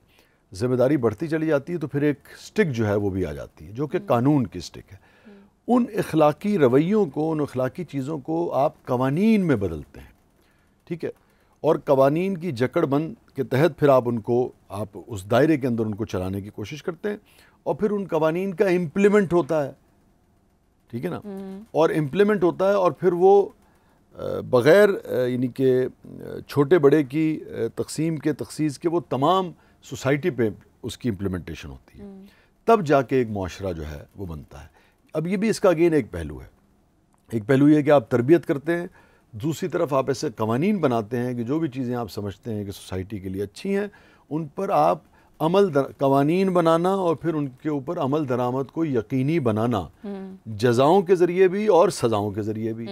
ذمہ داری بڑھتی چلی جاتی ہے, تو پھر ایک سٹک جو ہے وہ بھی آ جاتی ہے, جو کہ قانون کی سٹک ہے. ان اخلاقی رویوں کو, ان اخلاقی چیزوں کو آپ قوانین میں بدلتے ہیں, ٹھیک ہے. اور قوانین کی جکڑ بند کے تحت پھر آپ ان کو, آپ اس دائرے کے اندر ان کو چلانے کی کوشش کرتے ہیں, اور پھر ان قوانین کا امپلیمنٹ ہوتا ہے, ٹھیک ہے نا. اور امپلیمنٹ ہوتا ہے, اور پھر وہ بغیر یعنی کہ چھوٹے بڑے کی تقسیم کے, تخصیص کے, وہ تمام سوسائٹی پہ اس کی امپلیمنٹیشن ہوتی ہے. تب جا کے ایک معاشرہ جو ہے وہ بنتا ہے. اب یہ بھی اس کا اگین ایک پہلو ہے. ایک پہلو یہ ہے کہ آپ تربیت کرتے ہیں, دوسری طرف آپ ایسے قوانین بناتے ہیں کہ جو بھی چیزیں آپ سمجھتے ہیں کہ سوسائٹی کے لیے اچھی ہیں, ان پر آپ قوانین بنانا, اور پھر ان کے اوپر عمل درآمد کو یقینی بنانا, جزاؤں کے ذریعے بھی اور سزاؤں کے ذریعے بھی.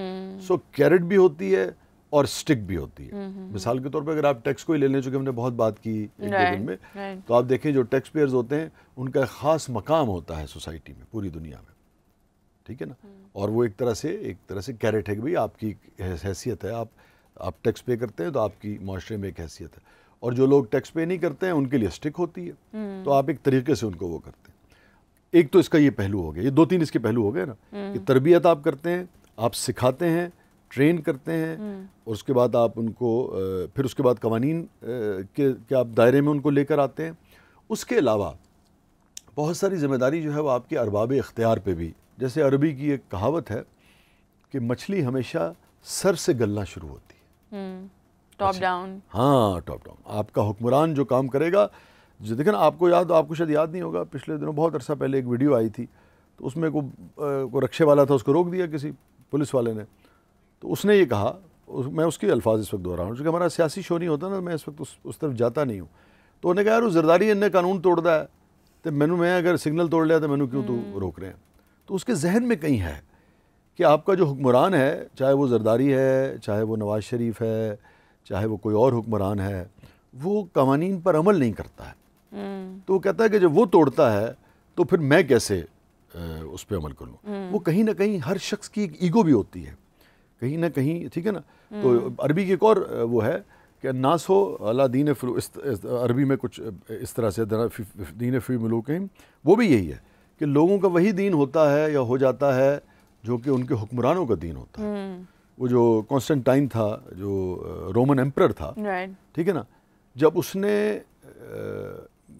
سو کیرٹ بھی ہوتی ہے اور سٹک بھی ہوتی ہے. مثال کے طور پہ اگر آپ ٹیکس کو ہی لے لیں, چونکہ ہم نے بہت بات کی ایک دو دن میں, تو آپ دیکھیں جو ٹیکس پیئرز ہوتے ہیں ان کا ایک خاص مقام ہوتا ہے سوسائٹی میں, پوری دنیا میں, ٹھیک ہے نا. اور وہ ایک طرح سے کیرٹ ہے کہ بھئی آپ کی حیثیت ہے, آپ ٹیکس پے کرتے ہیں تو آپ کی معاشرے میں ایک حیثیت ہے. اور جو لوگ ٹیکس پے نہیں کرتے ہیں ان کے لیے سٹک ہوتی ہے. تو آپ ایک طریقے سے ان کو وہ کرتے ہیں. ایک تو اس کا یہ پہلو ہو گیا, یہ 2-3 اس کے پہلو ہو گئے نا, کہ تربیت آپ کرتے ہیں, آپ سکھاتے ہیں, ٹرین کرتے ہیں, اور اس کے بعد آپ ان کو پھر اس کے بعد قوانین کے آپ دائرے میں ان کو لے کر آتے ہیں. اس کے علاوہ بہت ساری ذمہ داری جو ہے وہ آپ کے ارباب اختیار پہ بھی. جیسے عربی کی ایک کہاوت ہے کہ مچھلی ہمیشہ سر سے گلنا شروع ہوتی ہے, ٹاپ ڈاؤن. ہاں, ٹاپ ڈاؤن. آپ کا حکمران جو کام کرے گا, جو دیکھیں نا, آپ کو شاید یاد نہیں ہوگا, پچھلے دنوں بہت عرصہ پہلے ایک ویڈیو آئی تھی, تو اس میں کوئی رکشے والا تھا, اس کو روک دیا کسی پولیس والے نے. تو اس نے یہ کہا, میں اس کے الفاظ اس وقت دہرا رہا ہوں, چونکہ ہمارا سیاسی شو نہیں ہوتا نا, میں اس وقت اس طرف جاتا نہیں ہوں. تو انہوں نے کہا یار وہ زرداری نے قانون توڑ دا ہے, تو میں اگر سگنل توڑ لیا تو مینو کیوں تو روک رہے ہیں. تو اس کے ذہن میں کہیں ہے کہ آپ کا جو حکمران ہے، چاہے وہ زرداری ہے، چاہے وہ نواز شریف ہے، چاہے وہ کوئی اور حکمران ہے، وہ قوانین پر عمل نہیں کرتا ہے. تو وہ کہتا ہے کہ جب وہ توڑتا ہے تو پھر میں کیسے اس پہ عمل کروں. وہ کہیں نہ کہیں ہر شخص کی ایک ایگو بھی ہوتی ہے کہیں نہ کہیں، ٹھیک ہے نا. تو عربی کی ایک اور وہ ہے کہ ناس ہو اللہ دین عربی میں کچھ اس طرح سے دین فی ملوکہم، وہ بھی یہی ہے کہ لوگوں کا وہی دین ہوتا ہے یا ہو جاتا ہے جو کہ ان کے حکمرانوں کا دین ہوتا ہے. وہ جو کانسٹنٹائن تھا، جو رومن ایمپرر تھا، ٹھیک ہے نا، جب اس نے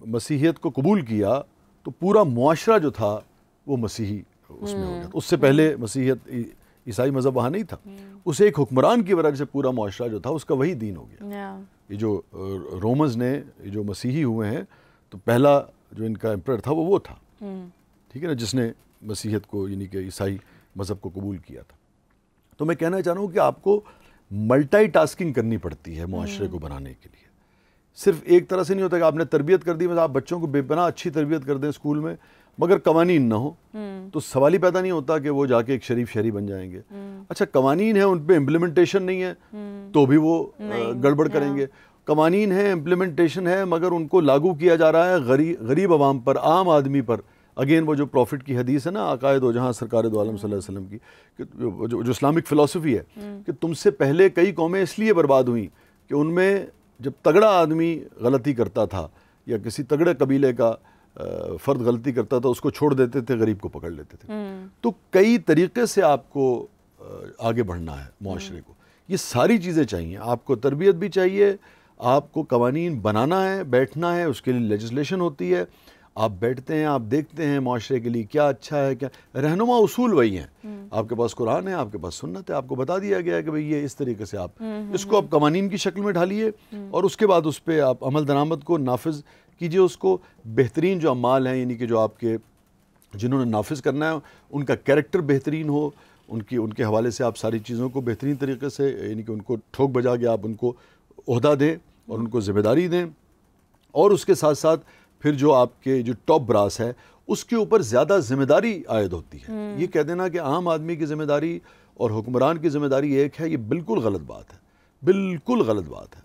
مسیحیت کو قبول کیا تو پورا معاشرہ جو تھا وہ مسیحی اس میں ہو گیا. اس سے پہلے مسیحیت عیسائی مذہب وہاں نہیں تھا. اس ایک حکمران کی وجہ سے پورا معاشرہ جو تھا اس کا وہی دین ہو گیا. یہ جو رومنز نے جو مسیحی ہوئے ہیں تو پہلا جو ان کا ایمپرر تھا وہ تھا، ٹھیک ہے نا، جس نے مسیحیت کو یعنی کہ عیسائی مذہب کو قبول کیا تھا. تو میں کہنا چاہ رہا ہوں کہ آپ کو ملٹی ٹاسکنگ کرنی پڑتی ہے معاشرے کو بنانے کے لیے. صرف ایک طرح سے نہیں ہوتا کہ آپ نے تربیت کر دی، آپ بچوں کو بے پناہ اچھی تربیت کر دیں اسکول میں مگر قوانین نہ ہو تو سوال ہی پیدا نہیں ہوتا کہ وہ جا کے ایک شریف شہری بن جائیں گے. اچھا قوانین ہیں، ان پہ امپلیمنٹیشن نہیں ہے تو بھی وہ گڑبڑ کریں گے. قوانین ہیں، امپلیمنٹیشن ہے، مگر ان کو لاگو کیا جا رہا ہے غریب عوام پر، عام آدمی پر. اگین وہ جو پروفٹ کی حدیث ہے نا، آقائے دو جہاں سرکار دو عالم صلی اللہ علیہ وسلم کی، کہ جو اسلامک فلسفی ہے کہ تم سے پہلے کئی قومیں اس لیے برباد ہوئیں کہ ان میں جب تگڑا آدمی غلطی کرتا تھا یا کسی تگڑے قبیلے کا فرد غلطی کرتا تھا اس کو چھوڑ دیتے تھے، غریب کو پکڑ لیتے تھے. تو کئی طریقے سے آپ کو آگے بڑھنا ہے معاشرے کو. یہ ساری چیزیں چاہیے، آپ کو تربیت بھی چاہیے، آپ کو قوانین بنانا ہے، بیٹھنا ہے، اس کے لیے لیجسلیشن ہوتی ہے. آپ بیٹھتے ہیں، آپ دیکھتے ہیں معاشرے کے لیے کیا اچھا ہے، کیا رہنما اصول وہی ہیں. آپ کے پاس قرآن ہے، آپ کے پاس سنت ہے، آپ کو بتا دیا گیا ہے کہ بھئی یہ اس طریقے سے آپ اس کو آپ قوانین کی شکل میں ڈھالیے اور اس کے بعد اس پہ آپ عمل درآمد کو نافذ کیجئے. اس کو بہترین جو اعمال ہیں یعنی کہ جو آپ کے جنہوں نے نافذ کرنا ہے ان کا کیریکٹر بہترین ہو، ان کے حوالے سے آپ ساری چیزوں کو بہترین طریقے سے یعنی کہ ان کو ٹھوک بجا کے آپ ان کو عہدہ دیں اور ان کو ذمہ داری دیں. اور اس کے ساتھ ساتھ پھر جو آپ کے جو ٹاپ براس ہے اس کے اوپر زیادہ ذمہ داری عائد ہوتی ہے. یہ کہہ دینا کہ عام آدمی کی ذمہ داری اور حکمران کی ذمہ داری ایک ہے، یہ بالکل غلط بات ہے، بالکل غلط بات ہے.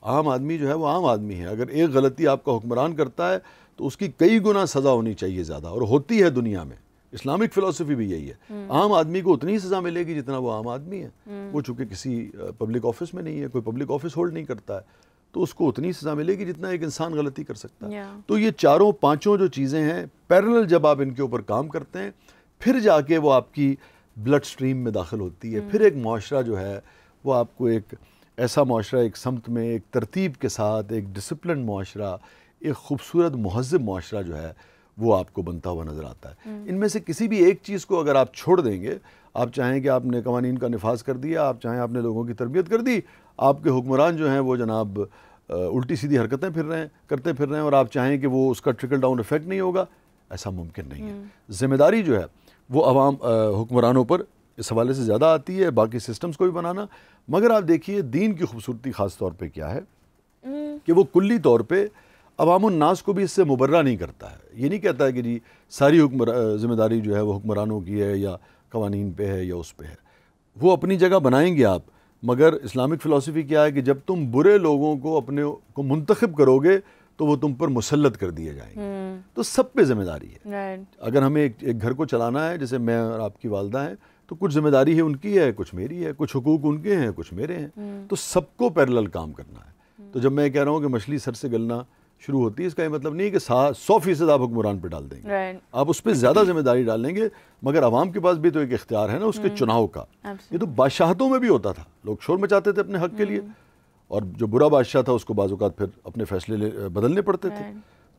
عام آدمی جو ہے وہ عام آدمی ہے. اگر ایک غلطی آپ کا حکمران کرتا ہے تو اس کی کئی گنا سزا ہونی چاہیے زیادہ، اور ہوتی ہے دنیا میں. اسلامک فلسفی بھی یہی ہے. عام آدمی کو اتنی سزا ملے گی جتنا وہ عام آدمی ہے. وہ چونکہ کسی پبلک آفس میں نہیں ہے، کوئی پبلک آفس ہولڈ نہیں کرتا ہے، تو اس کو اتنی سزا ملے گی جتنا ایک انسان غلطی کر سکتا ہے. تو یہ چاروں پانچوں جو چیزیں ہیں پیرلل جب آپ ان کے اوپر کام کرتے ہیں پھر جا کے وہ آپ کی بلڈ سٹریم میں داخل ہوتی ہے. پھر ایک معاشرہ جو ہے وہ آپ کو ایک ایسا معاشرہ ایک سمت میں ایک ترتیب کے ساتھ ایک ڈسپلن معاشرہ، ایک خوبصورت مہذب معاشرہ جو ہے وہ آپ کو بنتا ہوا نظر آتا ہے. ان میں سے کسی بھی ایک چیز کو اگر آپ چھوڑ دیں گے، آپ چاہیں کہ آپ نے قوانین کا نفاذ کر دیا، آپ چاہیں آپ نے لوگوں کی تربیت کر دی، آپ کے حکمران جو ہیں وہ جناب الٹی سیدھی حرکتیں کرتے پھر رہے ہیں، اور آپ چاہیں کہ وہ اس کا ٹرکل ڈاؤن ایفیکٹ نہیں ہوگا، ایسا ممکن نہیں ہے. ذمہ داری جو ہے وہ عوام حکمرانوں پر اس حوالے سے زیادہ آتی ہے، باقی سسٹمز کو بھی بنانا. مگر آپ دیکھیے دین کی خوبصورتی خاص طور پہ کیا ہے کہ وہ کلی طور پہ عوام الناس کو بھی اس سے مبرہ نہیں کرتا ہے. یہ نہیں کہتا ہے کہ جی ساری ذمہ داری جو ہے وہ حکمرانوں کی ہے یا قوانین پہ ہے یا اس پہ ہے. وہ اپنی جگہ بنائیں گے آپ، مگر اسلامک فلسفی کیا ہے کہ جب تم برے لوگوں کو اپنے کو منتخب کرو گے تو وہ تم پر مسلط کر دیے جائیں گے. تو سب پہ ذمہ داری ہے. اگر ہمیں ایک گھر کو چلانا ہے، جیسے میں اور آپ کی والدہ ہیں، تو کچھ ذمہ داری ہے ان کی ہے، کچھ میری ہے، کچھ حقوق ان کے ہیں، کچھ میرے ہیں. تو سب کو پیرلل کام کرنا ہے. تو جب میں کہہ رہا ہوں کہ مچھلی سر سے گلنا شروع ہوتی ہے، اس کا یہ مطلب نہیں کہ 100% آپ حکمران پہ ڈال دیں گے. آپ اس پہ زیادہ ذمہ داری ڈال لیں گے، مگر عوام کے پاس بھی تو ایک اختیار ہے نا اس کے چناؤ کا. یہ تو بادشاہتوں میں بھی ہوتا تھا، لوگ شور مچاتے تھے اپنے حق کے لیے، اور جو برا بادشاہ تھا اس کو بعض اوقات پھر اپنے فیصلے بدلنے پڑتے تھے.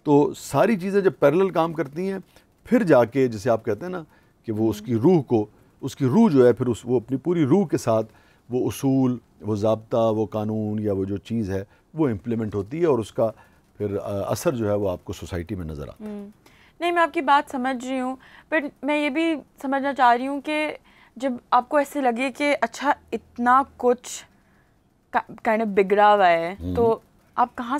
تو ساری چیزیں جب پیرلل کام کرتی ہیں پھر جا کے جسے آپ کہتے ہیں نا کہ وہ اس کی روح جو ہے پھر وہ اپنی پوری روح کے ساتھ وہ اصول، وہ ضابطہ، وہ قانون یا وہ جو چیز ہے وہ امپلیمنٹ ہوتی ہے، اور اس کا پھر اثر جو ہے وہ آپ کو سوسائٹی میں نظر آتا ہے. نہیں، میں آپ کی بات سمجھ رہی ہوں، پر میں یہ بھی سمجھنا چاہ رہی ہوں کہ جب آپ کو ایسے لگے کہ اچھا اتنا کچھ کائنڈ آف بگڑا ہوا ہے تو آپ کہاں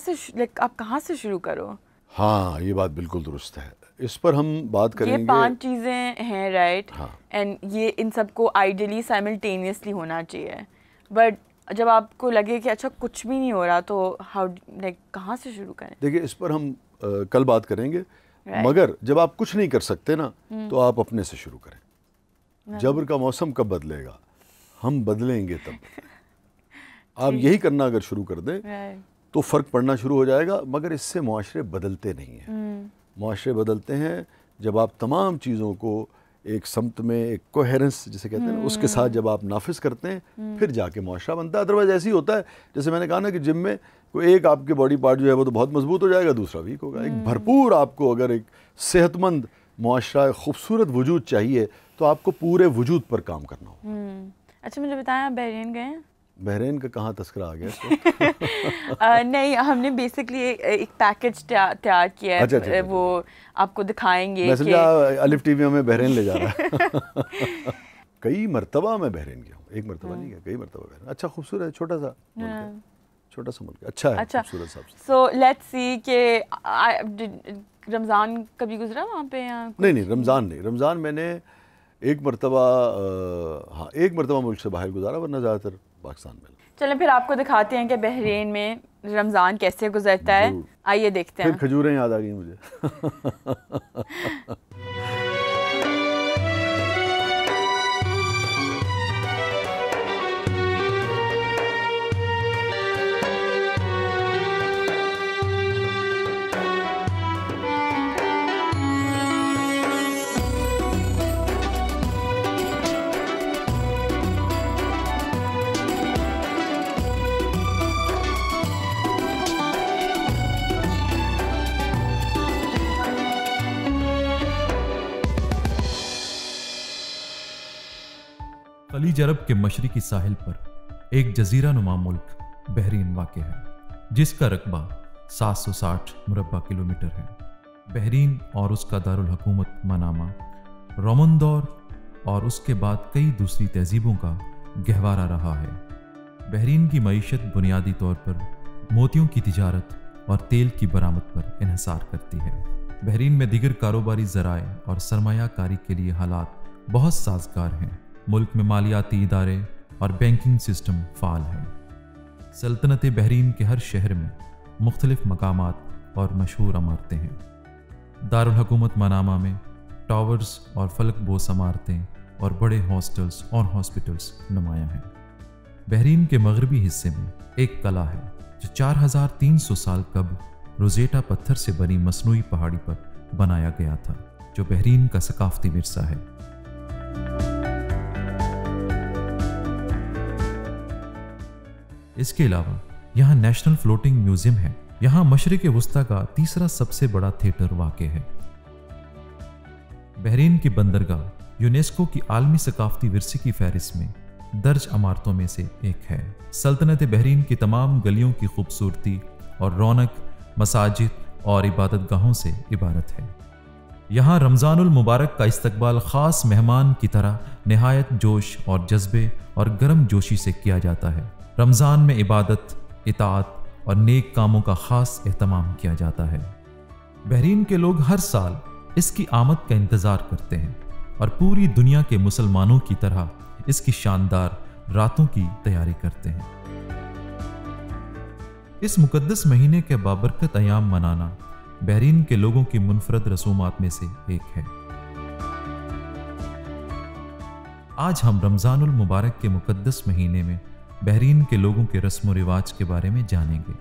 سے شروع کرو؟ ہاں، یہ بات بالکل درست ہے. اس پر ہم بات کریں گے. یہ 5 چیزیں ہیں رائٹ, اینڈ یہ ان سب کو آئیڈیلی سائملٹینیسلی ہونا چاہیے, بٹ جب آپ کو لگے کہ اچھا کچھ بھی نہیں ہو رہا تو ہاؤ لائک کہاں سے شروع کریں؟ دیکھیے اس پر ہم کل بات کریں گے, مگر جب آپ کچھ نہیں کر سکتے نا تو آپ اپنے سے شروع کریں. جبر کا موسم کب بدلے گا؟ ہم بدلیں گے تب. آپ یہی کرنا اگر شروع کر دیں تو فرق پڑنا شروع ہو جائے گا. مگر اس سے معاشرے بدلتے نہیں ہیں. معاشرے بدلتے ہیں جب آپ تمام چیزوں کو ایک سمت میں ایک کوہیرنس جسے کہتے ہیں اس کے ساتھ جب آپ نافذ کرتے ہیں پھر جا کے معاشرہ بنتا ہے. ادروائز ایسے ہی ہوتا ہے جیسے میں نے کہا نا کہ جم میں کوئی ایک آپ کے باڈی پارٹ جو ہے وہ تو بہت مضبوط ہو جائے گا, دوسرا ویک ہوگا. ایک بھرپور آپ کو اگر ایک صحت مند معاشرہ خوبصورت وجود چاہیے تو آپ کو پورے وجود پر کام کرنا ہو. اچھا مجھے بتائیں آپ بحرین گئے ہیں؟ بحرین کا کہاں تذکرہ آ گیا؟ نہیں, ہم نے بیسکلی ایک پیکج تیار کیا ہے, وہ آپ کو دکھائیں گے. میں سمجھا الف ٹی وی ہمیں بحرین لے جا رہا ہے. کئی مرتبہ میں بحرین گیا ہوں, ایک مرتبہ نہیں گیا, کئی مرتبہ بحرین. اچھا خوبصورت ہے, چھوٹا سا ملک ہے, چھوٹا سا ملک ہے, اچھا ہے, خوبصورت صاحب. سو لیٹس سی کہ رمضان کبھی گزرا وہاں پہ؟ نہیں رمضان نہیں, رمضان میں نے ایک مرتبہ ملک سے باہر گزارا, ورنہ زیادہ تر پاکستان میں. چلیں پھر آپ کو دکھاتے ہیں کہ بحرین میں رمضان کیسے گزرتا ہے. آئیے دیکھتے ہیں. پھر کھجوریں یاد آ گئی مجھے. خلیج عرب کے مشرقی ساحل پر ایک جزیرہ نما ملک بحرین واقع ہے, جس کا رقبہ 760 مربع کلومیٹر ہے. بحرین اور اس کا دارالحکومت منامہ رومن دور اور اس کے بعد کئی دوسری تہذیبوں کا گہوارہ رہا ہے. بحرین کی معیشت بنیادی طور پر موتیوں کی تجارت اور تیل کی برآمد پر انحصار کرتی ہے. بحرین میں دیگر کاروباری ذرائع اور سرمایہ کاری کے لیے حالات بہت سازگار ہیں. ملک میں مالیاتی ادارے اور بینکنگ سسٹم فعال ہیں. سلطنت بحرین کے ہر شہر میں مختلف مقامات اور مشہور عمارتیں ہیں. دارالحکومت منامہ میں ٹاورز اور فلک بوس عمارتیں اور بڑے ہاسٹلز اور ہاسپٹلز نمایاں ہیں. بحرین کے مغربی حصے میں ایک قلعہ ہے جو 4300 سال قبل روزیٹا پتھر سے بنی مصنوعی پہاڑی پر بنایا گیا تھا, جو بحرین کا ثقافتی ورثہ ہے. اس کے علاوہ یہاں نیشنل فلوٹنگ میوزیم ہے. یہاں مشرق وسطیٰ کا تیسرا سب سے بڑا تھیٹر واقع ہے. بحرین کی بندرگاہ یونیسکو کی عالمی ثقافتی ورثے کی فہرست میں درج عمارتوں میں سے ایک ہے. سلطنت بحرین کی تمام گلیوں کی خوبصورتی اور رونق مساجد اور عبادت گاہوں سے عبارت ہے. یہاں رمضان المبارک کا استقبال خاص مہمان کی طرح نہایت جوش اور جذبے اور گرم جوشی سے کیا جاتا ہے. رمضان میں عبادت، اطاعت اور نیک کاموں کا خاص اہتمام کیا جاتا ہے. بحرین کے لوگ ہر سال اس کی آمد کا انتظار کرتے ہیں اور پوری دنیا کے مسلمانوں کی طرح اس کی شاندار راتوں کی تیاری کرتے ہیں. اس مقدس مہینے کے بابرکت ایام منانا بحرین کے لوگوں کی منفرد رسومات میں سے ایک ہے. آج ہم رمضان المبارک کے مقدس مہینے میں بحرین کے لوگوں کے رسم و رواج کے بارے میں جانیں گے.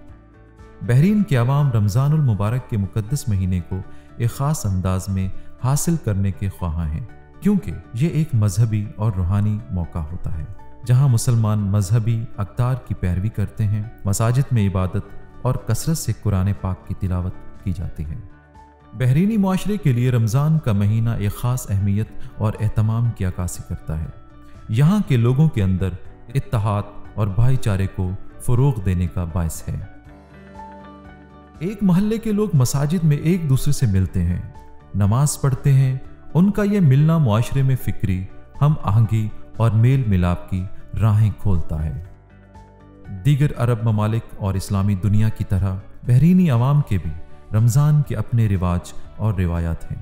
بحرین کے عوام رمضان المبارک کے مقدس مہینے کو ایک خاص انداز میں حاصل کرنے کے خواہاں ہیں، کیونکہ یہ ایک مذہبی اور روحانی موقع ہوتا ہے جہاں مسلمان مذہبی اقدار کی پیروی کرتے ہیں. مساجد میں عبادت اور کثرت سے قرآن پاک کی تلاوت کی جاتی ہے. بحرینی معاشرے کے لیے رمضان کا مہینہ ایک خاص اہمیت اور اہتمام کی عکاسی کرتا ہے. یہاں کے لوگوں کے اندر اتحاد اور بھائی چارے کو فروغ دینے کا باعث ہے. ایک محلے کے لوگ مساجد میں ایک دوسرے سے ملتے ہیں، نماز پڑھتے ہیں. ان کا یہ ملنا معاشرے میں فکری ہم آہنگی اور میل ملاپ کی راہیں کھولتا ہے. دیگر عرب ممالک اور اسلامی دنیا کی طرح بحرینی عوام کے بھی رمضان کے اپنے رواج اور روایات ہیں.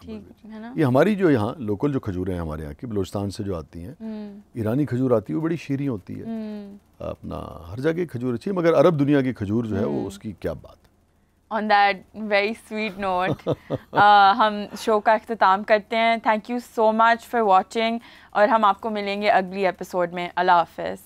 ٹھیک ہے نا. یہ ہماری جو یہاں لوکل جو کھجوریں ہیں ہمارے یہاں کی بلوچستان سے جو آتی ہیں, ایرانی کھجور آتی ہے, وہ بڑی شیریں ہوتی ہے. اپنا ہر جگہ کھجور اچھی ہے, مگر عرب دنیا کی کھجور جو ہے وہ اس کی کیا بات. On that very sweet note, ہم شو کا اختتام کرتے ہیں. Thank you so much for watching, اور ہم آپ کو ملیں گے اگلی ایپیسوڈ میں. اللہ حافظ.